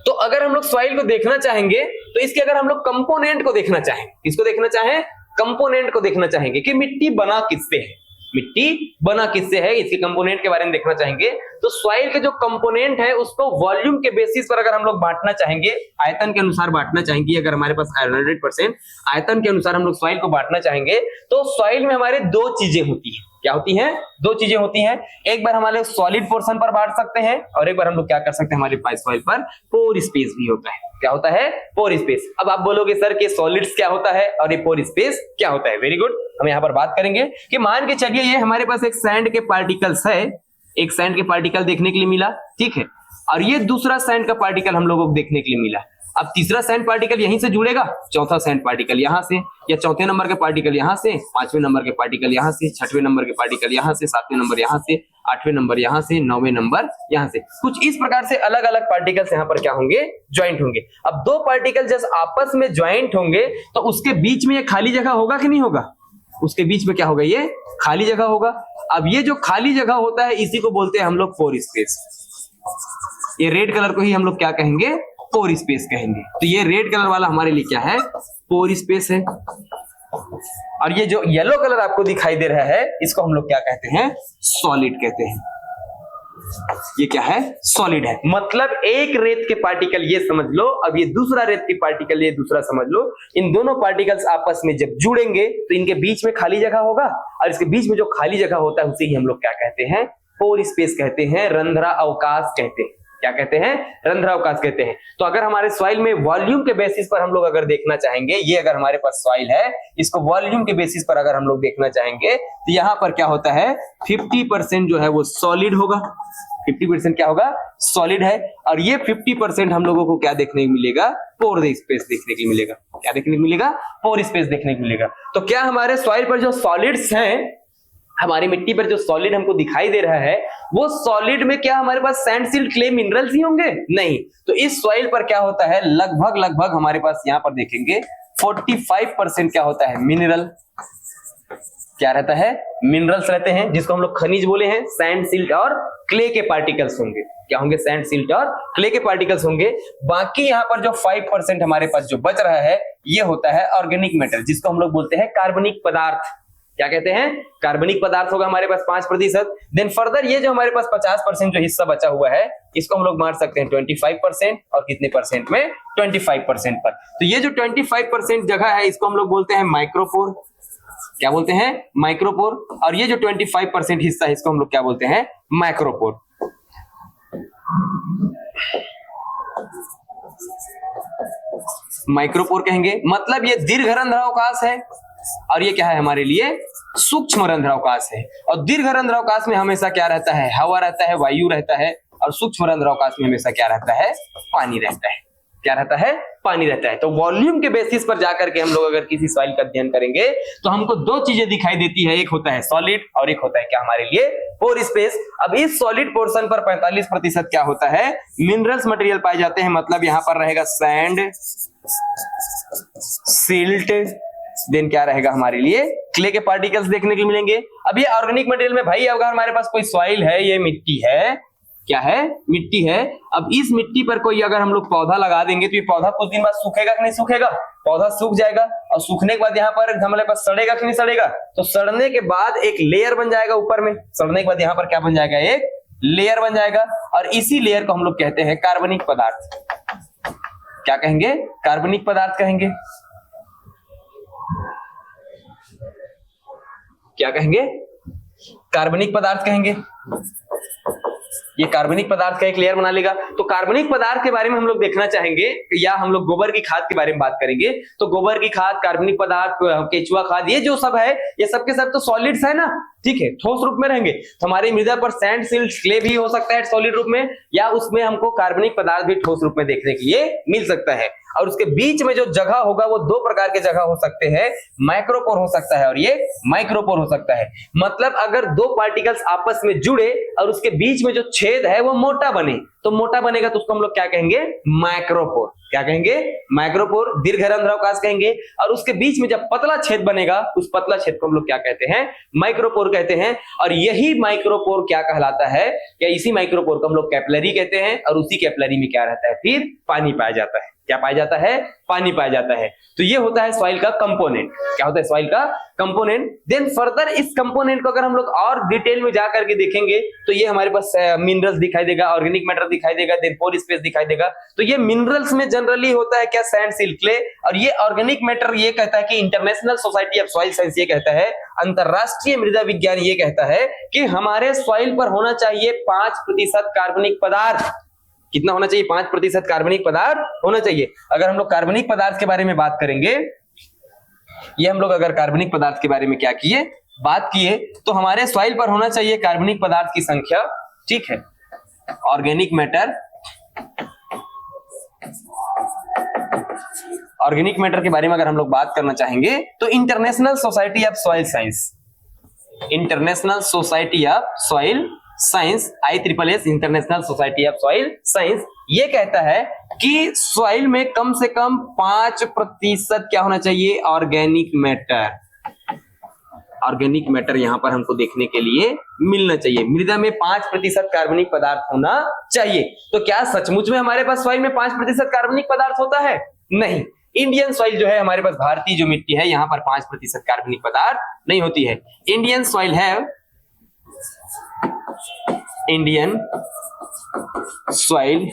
Speaker 1: तो अगर हम लोग सॉइल को देखना चाहेंगे तो इसके अगर हम लोग कंपोनेंट को देखना चाहें, किसको देखना चाहें? कंपोनेंट को देखना चाहेंगे कि मिट्टी बना किससे है, मिट्टी बना किससे है, इसके कंपोनेंट के बारे में देखना चाहेंगे। तो सॉइल के जो कंपोनेंट है उसको वॉल्यूम के बेसिस पर अगर हम लोग बांटना चाहेंगे, आयतन के अनुसार बांटना चाहेंगे, अगर हमारे पास 100% आयतन के अनुसार हम लोग सॉइल को बांटना चाहेंगे तो सॉइल में हमारे दो चीजें होती हैं। क्या होती हैं? दो चीजें होती हैं। एक बार हमारे सॉलिड पोर्शन पर बांट सकते हैं और एक बार हम लोग क्या कर सकते हैं, हमारे पास सॉइल पर पोर स्पेस भी होता है। क्या होता है? पोर स्पेस। अब आप बोलोगे सर कि सॉलिड्स क्या होता है और ये पोर स्पेस क्या होता है? वेरी गुड, हम यहाँ पर बात करेंगे कि मान के चलिए ये हमारे पास एक सैंड के पार्टिकल्स है, एक सैंड के पार्टिकल देखने के लिए मिला, ठीक है, और ये दूसरा सैंड का पार्टिकल हम लोगों को देखने के लिए मिला। अब तीसरा सैंड पार्टिकल यहीं से जुड़ेगा, चौथा सैंड पार्टिकल यहां से, या चौथे नंबर के पार्टिकल यहां से, पांचवें नंबर के पार्टिकल यहां से, छठवें नंबर के पार्टिकल यहां से, सातवें नंबर यहां से, आठवें नंबर यहां से, नौवें नंबर यहां से। कुछ इस प्रकार से अलग अलग पार्टिकल्स यहां पर क्या होंगे? ज्वाइंट होंगे। अब दो पार्टिकल जब आपस में ज्वाइंट होंगे तो उसके बीच में ये खाली जगह होगा कि नहीं होगा? उसके बीच में क्या होगा? ये खाली जगह होगा। अब ये जो खाली जगह होता है इसी को बोलते हैं हम लोग पोर स्पेस। ये रेड कलर को ही हम लोग क्या कहेंगे? पोर स्पेस कहेंगे। तो ये रेड कलर वाला हमारे लिए क्या है? पोर स्पेस है। और ये जो येलो कलर आपको दिखाई दे रहा है इसको हम लोग क्या कहते हैं? सॉलिड कहते हैं। ये क्या है? सॉलिड है। मतलब एक रेत के पार्टिकल ये समझ लो, अब ये दूसरा रेत के पार्टिकल ये दूसरा समझ लो, इन दोनों पार्टिकल्स आपस में जब जुड़ेंगे तो इनके बीच में खाली जगह होगा और इसके बीच में जो खाली जगह होता है उसे ही हम लोग क्या कहते हैं? पोर स्पेस कहते हैं, रंध्रा अवकाश कहते हैं। क्या कहते हैं? रंध्रावकाश कहते हैं। तो अगर हमारे सॉइल में वॉल्यूम के बेसिस पर हम लोग अगर देखना चाहेंगे, ये अगर हमारे पास सॉइल है इसको वॉल्यूम के बेसिस पर अगर हम लोग देखना चाहेंगे तो यहां पर क्या होता है? 50% जो है वो सॉलिड होगा, 50% क्या होगा? सॉलिड है। और ये 50% हम लोगों को क्या देखने को मिलेगा? पोर स्पेस देखने को मिलेगा। क्या देखने को मिलेगा? पोर स्पेस देखने को मिलेगा। तो क्या हमारे सॉइल पर जो सॉलिड्स हैं, हमारी मिट्टी पर जो सॉलिड हमको दिखाई दे रहा है वो सॉलिड में क्या हमारे पास सैंड सिल्ट क्ले मिनरल्स ही होंगे? नहीं। तो इस सॉइल पर क्या होता है? लगभग हमारे पास यहां पर देखेंगे 45% क्या होता है? मिनरल। क्या रहता है? मिनरल्स रहते हैं, जिसको हम लोग खनिज बोले हैं। सैंड सिल्ट और क्ले के पार्टिकल्स होंगे। क्या होंगे? सैंड सिल्ट और क्ले के पार्टिकल्स होंगे। बाकी यहाँ पर जो 5% हमारे पास जो बच रहा है ये होता है ऑर्गेनिक मैटर, जिसको हम लोग बोलते हैं कार्बनिक पदार्थ। क्या कहते हैं? कार्बनिक पदार्थ होगा हमारे पास 5%। देन फर्दर ये जो हमारे पास 50% जो हिस्सा बचा हुआ है, इसको हम लोग बांट सकते हैं 25% और कितने परसेंट में? 25% पर। तो ये जो 25% जगह है, इसको हम लोग बोलते हैं माइक्रोपोर। क्या बोलते हैं? माइक्रोपोर। और ये जो 25% हिस्सा है, इसको हम लोग क्या बोलते हैं? मैक्रोपोर। माइक्रोपोर कहेंगे, मतलब ये दीर्घ रंध्रावकाश है और ये क्या है हमारे लिए? सूक्ष्म रंध्रावकाश है। और दीर्घ रंध्रावकाश में हमेशा क्या रहता है? हवा रहता है, वायु रहता है। और सूक्ष्म रंध्रावकाश में हमेशा क्या रहता है? पानी रहता है। क्या रहता है? पानी रहता है। तो वॉल्यूम के बेसिस पर जाकर के हम लोग अगर किसी सॉइल का अध्ययन करेंगे तो हमको दो चीजें दिखाई देती है, एक होता है सॉलिड और एक होता है क्या हमारे लिए? पोर स्पेस। अब इस सॉलिड पोर्शन पर 45% क्या होता है? मिनरल्स मटेरियल पाए जाते हैं। मतलब यहां पर रहेगा सैंड, सिल्ट, देन क्या रहेगा हमारे लिए? क्ले के पार्टिकल्स देखने को मिलेंगे। अब ये ऑर्गेनिक मटेरियल में भाई अगर हमारे पास कोई सॉइल है, ये मिट्टी है, क्या है? मिट्टी है। अब इस मिट्टी पर कोई अगर हम लोग पौधा लगा देंगे तो ये पौधा कुछ दिन बाद सूखेगा कि नहीं सूखेगा? पौधा सूख जाएगा और सूखने के बाद यहाँ पर हमारे पास सड़ेगा कि नहीं सड़ेगा? तो सड़ने के बाद एक लेयर बन जाएगा ऊपर में। सड़ने के बाद यहाँ पर क्या बन जाएगा? एक लेयर बन जाएगा। और इसी लेयर को हम लोग कहते हैं कार्बनिक पदार्थ। क्या कहेंगे? कार्बनिक पदार्थ कहेंगे। क्या कहेंगे? कार्बनिक पदार्थ कहेंगे। ये कार्बनिक पदार्थ का एक लेयर बना लेगा। तो कार्बनिक पदार्थ के बारे में हम लोग देखना चाहेंगे, या हम लोग गोबर की खाद के बारे में बात करेंगे। तो गोबर की खाद, कार्बनिक पदार्थ, केचुआ खाद, ये जो सब है, ये सब के सब तो सॉलिड्स है ना, ठीक है, ठोस रूप में रहेंगे। तो हमारी मृदा पर सैंड, सिल्ट, क्ले भी हो सकता है सॉलिड रूप में, या उसमें हमको कार्बनिक पदार्थ भी ठोस रूप में देखने के लिए मिल सकता है। और उसके बीच में जो जगह होगा वो दो प्रकार के जगह हो सकते हैं, मैक्रोपोर हो सकता है और ये माइक्रोपोर हो सकता है। मतलब अगर दो पार्टिकल्स आपस में जुड़े और उसके बीच में जो छेद है वो मोटा बने, तो मोटा बनेगा तो उसको हम लोग क्या कहेंगे? मैक्रोपोर। क्या कहेंगे? मैक्रोपोर। दीर्घ रंध्रावकाश कहेंगे। और उसके बीच में जब पतला छेद बनेगा, उस पतला छेद को हम लोग क्या कहते हैं? माइक्रोपोर कहते हैं। और यही माइक्रोपोर क्या कहलाता है? या इसी माइक्रोपोर को हम लोग कैपिलरी कहते हैं। और उसी कैपिलरी में क्या रहता है? फिर पानी पाया जाता है। क्या पाया जाता है? पानी पाया जाता है। तो ये होता है सॉइल का कंपोनेंट। क्या होता है? सॉइल का कंपोनेंट। देन फर्दर इस कंपोनेंट को अगर हम लोग और डिटेल में जाकर के देखेंगे तो ये हमारे पास मिनरल्स दिखाई देगा, ऑर्गेनिक मैटर दिखाई देगा, देन पोर स्पेस दिखाई देगा। तो ये मिनरल्स में जनरली होता है क्या? Sand, silt, clay. और ये ऑर्गेनिक मैटर ये कहता है कि international society of soil science ये कहता है, अंतरराष्ट्रीय मृदा विज्ञान ये कहता है कि हमारे सॉइल पर होना चाहिए 5% कार्बनिक पदार्थ। कितना होना चाहिए? 5% कार्बनिक पदार्थ होना चाहिए। अगर हम लोग कार्बनिक पदार्थ के बारे में बात करेंगे, ये हम लोग अगर कार्बनिक पदार्थ के बारे में क्या किए? बात किए, तो हमारे सॉइल पर होना चाहिए कार्बनिक पदार्थ की संख्या, ठीक है, ऑर्गेनिक मैटर। ऑर्गेनिक मैटर के बारे में अगर हम लोग बात करना चाहेंगे तो international society of soil science, international society of soil science, ISSS, international society of soil science, ये कहता है कि सॉइल में कम से कम 5% क्या होना चाहिए? Organic matter. ऑर्गेनिक मैटर यहां पर हमको देखने के लिए मिलना चाहिए। मृदा में 5% कार्बनिक पदार्थ होना चाहिए। तो क्या सचमुच में हमारे पास सॉइल में 5% कार्बनिक पदार्थ होता है? नहीं। इंडियन सॉइल जो है हमारे पास, भारतीय जो मिट्टी है, यहाँ पर 5% कार्बनिक पदार्थ नहीं होती है। इंडियन सॉइल है, Indian soil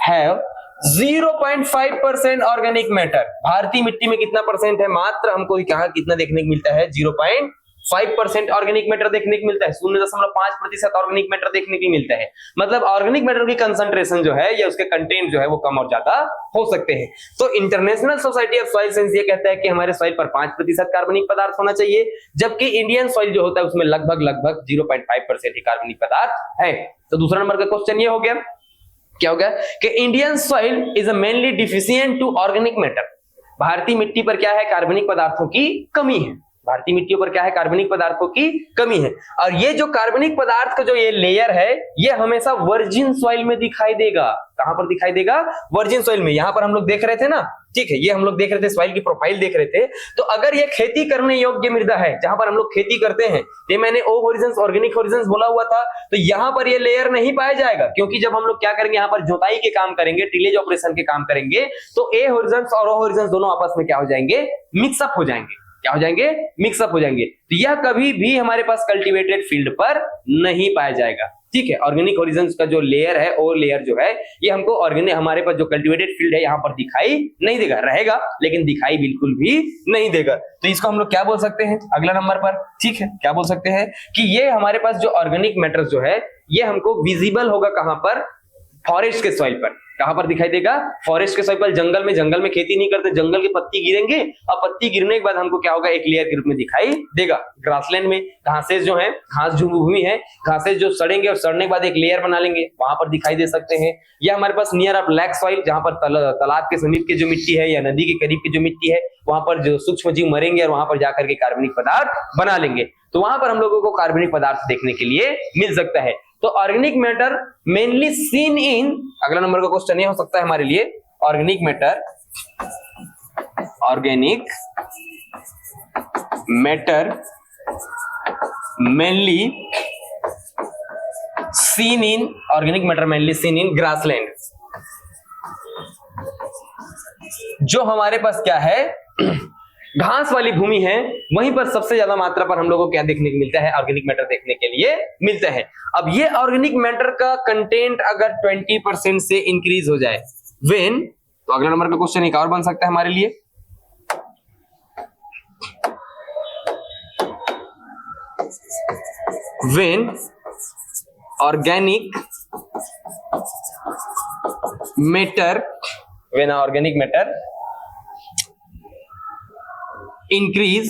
Speaker 1: have 0.5% organic matter. भारतीय मिट्टी में कितना परसेंट है? मात्र हमको यहाँ कितना देखने को मिलता है? 0.5% ऑर्गेनिक मैटर देखने को मिलता है। 0.5% ऑर्गेनिक मैटर देखने को मिलता है। मतलब ऑर्गेनिक मैटर की कंसंट्रेशन जो है या उसके कंटेंट जो है वो कम और ज्यादा हो सकते हैं। तो international society of soil science ये कहता है कि हमारे सॉइल पर 5% कार्बनिक पदार्थ होना चाहिए, जबकि इंडियन सॉइल जो होता है उसमें लगभग 0.5% ही कार्बनिक पदार्थ है। तो दूसरा नंबर का क्वेश्चन ये हो गया, क्या हो गया कि Indian soil is mainly deficient to organic matter. भारतीय मिट्टी पर क्या है? कार्बनिक पदार्थों की कमी है। भारतीय मिट्टियों पर क्या है, कार्बनिक पदार्थों की कमी है। और ये जो कार्बनिक पदार्थ का जो ये लेयर है, ये हमेशा वर्जिन सॉइल में दिखाई देगा। कहां पर दिखाई देगा, वर्जिन सॉइल में। यहां पर हम लोग देख रहे थे ना, ठीक है, ये हम लोग देख रहे थे, सॉइल की प्रोफाइल देख रहे थे। तो अगर ये खेती करने योग्य मृदा है, जहां पर हम लोग खेती करते हैं, ये मैंने ओ होरिजेंस, ऑर्गेनिक होरिजेंस बोला हुआ था, तो यहां पर ये लेयर नहीं पाया जाएगा, क्योंकि जब हम लोग क्या करेंगे, यहां पर जोताई के काम करेंगे, टिलेज ऑपरेशन के काम करेंगे, तो ए होरिजेंस और ओ होरिजेंस दोनों आपस में क्या हो जाएंगे, मिक्सअप हो जाएंगे। क्या हो जाएंगे, मिक्सअप हो जाएंगे। तो यह कभी भी हमारे पास कल्टीवेटेड फील्ड पर नहीं पाया जाएगा, ठीक है। ऑर्गेनिक होरिजेंस का जो लेयर है, ओ लेयर जो है, ये हमको ऑर्गेनिक, हमारे पास जो कल्टीवेटेड फील्ड है, यहाँ पर दिखाई नहीं देगा, रहेगा लेकिन दिखाई बिल्कुल भी नहीं देगा। तो इसको हम लोग क्या बोल सकते हैं, अगला नंबर पर, ठीक है, क्या बोल सकते हैं कि ये हमारे पास जो ऑर्गेनिक मैटर जो है, ये हमको विजिबल होगा कहां पर, फॉरेस्ट के सॉइल पर। कहां पर दिखाई देगा, फॉरेस्ट के सॉइल पर। जंगल में खेती नहीं करते, जंगल की पत्ती गिरेंगे और पत्ती गिरने के बाद हमको क्या होगा, एक लेयर के रूप में दिखाई देगा। ग्रासलैंड में घासें जो है, घास जो भूमि है, घासें जो सड़ेंगे और सड़ने के बाद एक लेयर बना लेंगे, वहां पर दिखाई दे सकते हैं। या हमारे पास नियर ऑफ लैक सॉइल, जहां पर तालाब के समीप की जो मिट्टी है या नदी के करीब की जो मिट्टी है, वहां पर जो सूक्ष्म जीव मरेंगे और वहां पर जाकर के कार्बनिक पदार्थ बना लेंगे। तो वहां पर हम लोगों को कार्बनिक पदार्थ देखने के लिए मिल सकता है। तो organic matter mainly seen in, अगला नंबर का क्वेश्चन ये हो सकता है हमारे लिए, organic matter mainly seen in, organic matter mainly seen in grassland. जो हमारे पास क्या है, घास वाली भूमि है, वहीं पर सबसे ज्यादा मात्रा पर हम लोगों को क्या देखने को मिलता है, ऑर्गेनिक मैटर देखने के लिए मिलता है। अब ये ऑर्गेनिक मैटर का कंटेंट अगर 20% से इंक्रीज हो जाए, व्हेन, तो अगला नंबर का क्वेश्चन एक और बन सकता है हमारे लिए, when organic matter increase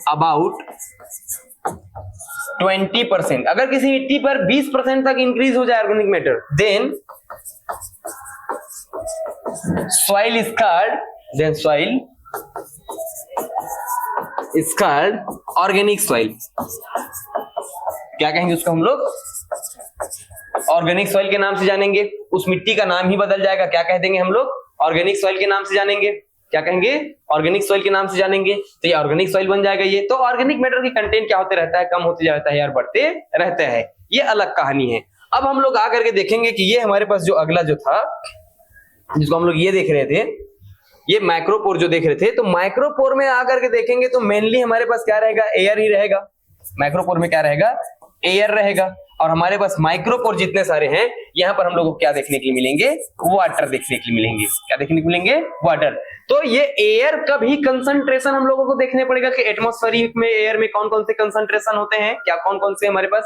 Speaker 1: about 20%। अगर किसी मिट्टी पर 20% तक इंक्रीज हो जाए organic matter, then soil is called organic soil. क्या कहेंगे उसको हम लोग, ऑर्गेनिक सॉइल के नाम से जानेंगे। उस मिट्टी का नाम ही बदल जाएगा, क्या कह देंगे हम लोग, ऑर्गेनिक सॉइल के नाम से जानेंगे। क्या कहेंगे, ऑर्गेनिक सॉइल के नाम से जानेंगे। तो ये ऑर्गेनिक सॉइल बन जाएगा। ये तो ऑर्गेनिक मैटर की कंटेंट क्या होते रहता है, कम होते जाता है यार, बढ़ते रहता है, ये अलग कहानी है। अब हम लोग आकर के देखेंगे कि ये हमारे पास जो अगला जो था, जिसको हम लोग ये देख रहे थे, ये माइक्रोपोर जो देख रहे थे, तो माइक्रोपोर में आकर के देखेंगे तो मेनली हमारे पास क्या रहेगा, एयर ही रहेगा। माइक्रोपोर में क्या रहेगा, एयर रहेगा। और हमारे पास माइक्रोपोर जितने सारे हैं, यहाँ पर हम लोग को क्या देखने के लिए मिलेंगे, वाटर देखने के लिए मिलेंगे। क्या देखने को मिलेंगे, वाटर। तो ये एयर का भी कंसंट्रेशन हम लोगों को देखने पड़ेगा कि एटमॉस्फेरिक में एयर में कौन कौन से कंसंट्रेशन होते हैं, क्या कौन कौन से हमारे पास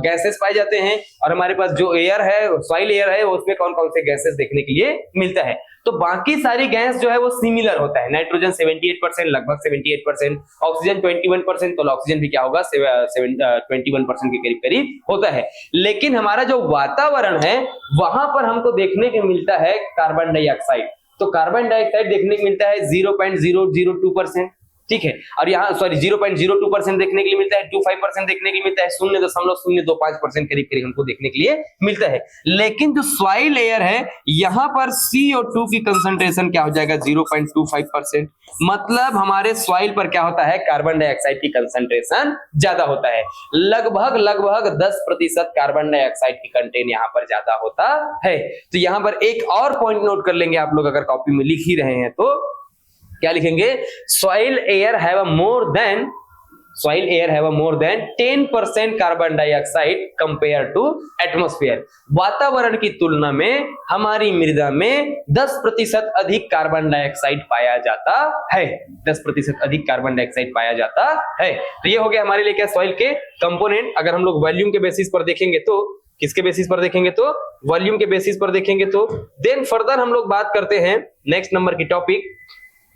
Speaker 1: गैसेस पाए जाते हैं, और हमारे पास जो एयर है, सॉइल एयर है, उसमें कौन कौन से गैसेस देखने के लिए मिलता है। तो बाकी सारी गैस जो है वो सिमिलर होता है। नाइट्रोजन 78%, लगभग 78%, ऑक्सीजन 21%, तो ऑक्सीजन भी क्या होगा 21% के करीब करीब होता है। लेकिन हमारा जो वातावरण है, वहां पर हमको देखने को मिलता है कार्बन डाइऑक्साइड। तो कार्बन डाइऑक्साइड देखने को मिलता है 0.002%, ठीक है। और यहाँ 0.02% देखने के लिए मिलता है, 25% देखने के लिए मिलता है, 0.025% करीब करीब हमको देखने के लिए मिलता है। लेकिन जो सॉइल एयर है, यहाँ पर CO2 की कंसंट्रेशन क्या हो जाएगा, 0.25%। मतलब हमारे सॉइल पर क्या होता है, कार्बन डाइऑक्साइड की कंसंट्रेशन ज्यादा होता है। लगभग 10% कार्बन डाइऑक्साइड की कंटेंट यहाँ पर ज्यादा होता है। तो यहाँ पर एक और पॉइंट नोट कर लेंगे आप लोग, अगर कॉपी में लिख ही रहे हैं तो क्या लिखेंगे, soil air have a more than 10% carbon dioxide compare to atmosphere. वातावरण की तुलना में हमारी मृदा में 10% अधिक कार्बन डाइऑक्साइड पाया जाता है। 10% अधिक कार्बन डाइऑक्साइड पाया जाता है। तो ये हो गया हमारे लिए क्या, सॉइल के कंपोनेंट। अगर हम लोग वॉल्यूम के बेसिस पर देखेंगे तो, किसके बेसिस पर देखेंगे तो, वॉल्यूम के बेसिस पर देखेंगे तो, देन फर्दर हम लोग बात करते हैं नेक्स्ट नंबर की टॉपिक।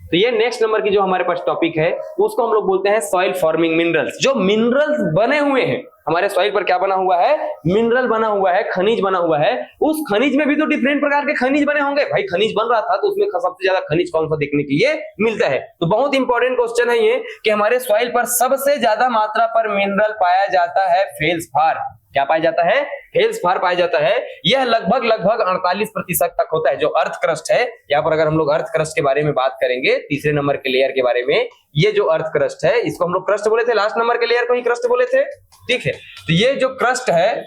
Speaker 1: तो ये नेक्स्ट नंबर की जो हमारे पास टॉपिक है, उसको हम लोग बोलते हैं सॉइल फॉर्मिंग मिनरल्स। जो मिनरल्स बने हुए हैं, हमारे सॉइल पर क्या बना हुआ है, मिनरल बना हुआ है, खनिज बना हुआ है। उस खनिज में भी तो डिफरेंट प्रकार के खनिज बने होंगे भाई, खनिज बन रहा था तो उसमें सबसे ज्यादा खनिज कौन सा देखने के लिए मिलता है। तो बहुत इंपॉर्टेंट क्वेश्चन है ये कि हमारे सॉइल पर सबसे ज्यादा मात्रा पर मिनरल पाया जाता है फेल्सपार। क्या पाया जाता है, फेल्सपार पाया जाता है। यह लगभग 48% तक होता है। जो अर्थ क्रस्ट है, यहाँ पर अगर हम लोग अर्थ क्रस्ट के बारे में बात करेंगे, तीसरे नंबर के लेयर के बारे में, ये जो अर्थ क्रस्ट है इसको हम लोग क्रस्ट बोले थे, लास्ट नंबर के लेयर को ही क्रस्ट बोले थे, ठीक है। तो ये जो क्रस्ट है,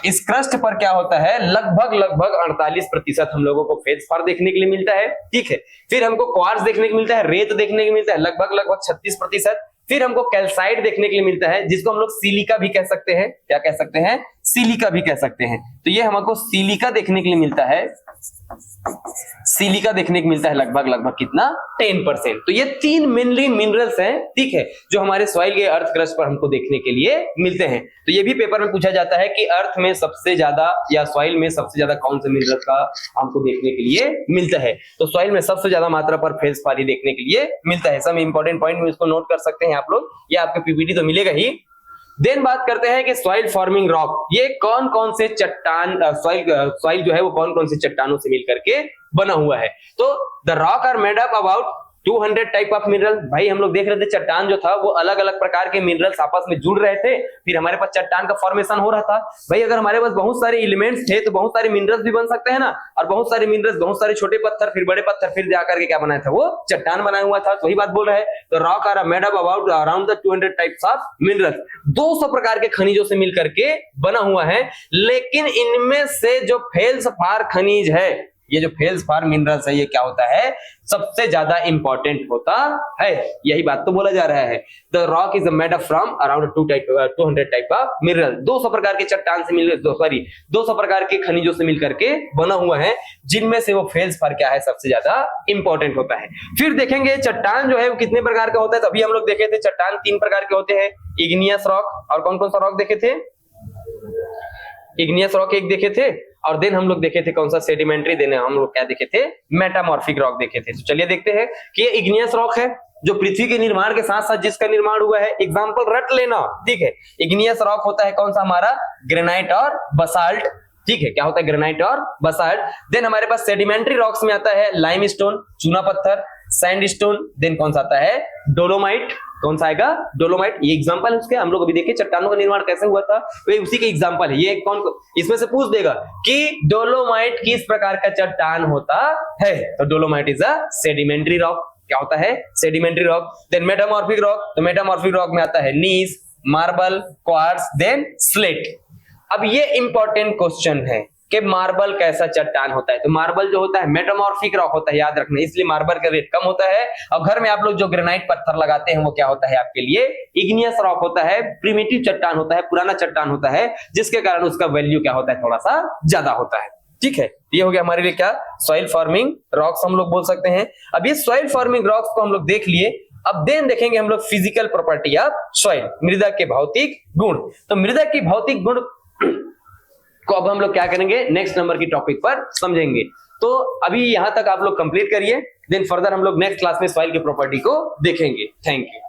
Speaker 1: इस क्रस्ट पर क्या होता है, लगभग 48% हम लोगों को फेल्सपार देखने के लिए मिलता है, ठीक है। फिर हमको क्वार्ट्ज देखने को मिलता है, रेत देखने को मिलता है लगभग 36%। फिर हमको कैल्साइट देखने के लिए मिलता है, जिसको हम लोग सिलिका भी कह सकते हैं। क्या कह सकते हैं, सिलिका भी कह सकते हैं। तो ये हमको सिलिका देखने के लिए मिलता है, सिलिका देखने को मिलता है लगभग कितना, 10%। तो ये 3 मेनली मिनरल्स हैं, ठीक है, जो हमारे सॉइल के अर्थ क्रस्ट पर हमको देखने के लिए मिलते हैं। तो ये भी पेपर में पूछा जाता है कि अर्थ में सबसे ज्यादा या सॉइल में सबसे ज्यादा कौन से मिनरल का हमको देखने के लिए मिलता है। तो सॉइल में सबसे ज्यादा मात्रा पर फेल्सपार देखने के लिए मिलता है। सब इंपॉर्टेंट पॉइंट में इसको नोट कर सकते हैं आप लोग, ये आपके पीपीटी तो मिलेगा ही। देन बात करते हैं कि सॉइल फॉर्मिंग रॉक, ये कौन कौन से चट्टान, सॉइल जो है वो कौन कौन से चट्टानों से मिलकर के बना हुआ है। तो the rock are made up about 200 type of mineral. भाई हम लोग देख रहे थे चट्टान जो था वो अलग अलग प्रकार के मिनरल्स आपस में जुड़ रहे थे, फिर हमारे पास चट्टान का फॉर्मेशन हो रहा था। भाई अगर हमारे पास बहुत सारे एलिमेंट्स थे तो बहुत सारे मिनरल्स भी बन सकते हैं ना, और बहुत सारे मिनरल्स, बहुत सारे छोटे पत्थर, फिर बड़े पत्थर, फिर जाकर के क्या बनाया था, वो चट्टान बनाया हुआ था। तो वही बात बोल रहा है। तो rock are made up about around the 200 types of minerals, 200 प्रकार के खनिजों से मिलकर के बना हुआ है। लेकिन इनमें से जो फेल्सपार खनिज है, ये जो फेल्सपार मिनरल्स है, ये क्या होता है, सबसे ज्यादा इंपॉर्टेंट होता है। यही बात तो बोला जा रहा है। The rock is made up from around 200 type of mineral, 200 प्रकार के चट्टान से मिल 200 प्रकार के खनिजों से मिलकर के बना हुआ है, जिनमें से वो फेल्सपार क्या है, सबसे ज्यादा इंपॉर्टेंट होता है। फिर देखेंगे चट्टान जो है वो कितने प्रकार का होता है। तभी हम लोग देखे थे चट्टान 3 प्रकार के होते हैं, इग्नियस रॉक, और कौन कौन सा रॉक देखे थे, इग्नियस रॉक एक देखे थे, और देन हम लोग देखे थे कौन सा, सेडिमेंट्री। देन हम लोग क्या देखे थे, मेटामॉर्फिक रॉक देखे थे। तो चलिए देखते हैं कि ये इग्नियस रॉक है, जो पृथ्वी के निर्माण के साथ साथ जिसका निर्माण हुआ है। एग्जांपल रट लेना, ठीक है। इग्नियस रॉक होता है कौन सा, हमारा ग्रेनाइट और बसाल्ट, ठीक है। क्या होता है, ग्रेनाइट और बसाल्ट। देन हमारे पास सेडिमेंट्री रॉक्स में आता है लाइमस्टोन, चूना पत्थर, सैंडस्टोन। देन कौन सा आता है, डोलोमाइट। कौन सा आएगा, डोलोमाइट। ये एग्जांपल है उसके। हम लोग अभी देखे चट्टानों का निर्माण कैसे हुआ था, वे उसी के एग्जांपल है। ये कौन, इसमें से पूछ देगा कि डोलोमाइट किस प्रकार का चट्टान होता है, तो dolomite is a sedimentary rock. क्या होता है, sedimentary rock. Then metamorphic rock, तो मेटामॉर्फिक रॉक में आता है gneiss, marble, quartz, then slate. अब ये इंपॉर्टेंट क्वेश्चन है कि मार्बल कैसा चट्टान होता है। तो मार्बल जो होता है मेटामॉर्फिक रॉक होता है, याद रखना, इसलिए मार्बल का रेट कम होता है। और घर में आप लोग जो ग्रेनाइट पत्थर लगाते हैं वो क्या होता है आपके लिए, इग्नियस रॉक होता है, प्रिमिटिव चट्टान होता है, पुराना चट्टान होता है, जिसके कारण उसका वैल्यू क्या होता है, थोड़ा सा ज्यादा होता है, ठीक है। ये हो गया हमारे लिए क्या, सॉइल फॉर्मिंग रॉक्स हम लोग बोल सकते हैं। अब ये सॉइल फॉर्मिंग रॉक्स को हम लोग देख लिए। अब देन देखेंगे हम लोग फिजिकल प्रॉपर्टी ऑफ सॉइल, मृदा के भौतिक गुण। तो मृदा की भौतिक गुण को अब हम लोग क्या करेंगे, नेक्स्ट नंबर की टॉपिक पर समझेंगे। तो अभी यहां तक आप लोग कंप्लीट करिए, देन फर्दर हम लोग नेक्स्ट क्लास में सॉइल की प्रॉपर्टी को देखेंगे। Thank you.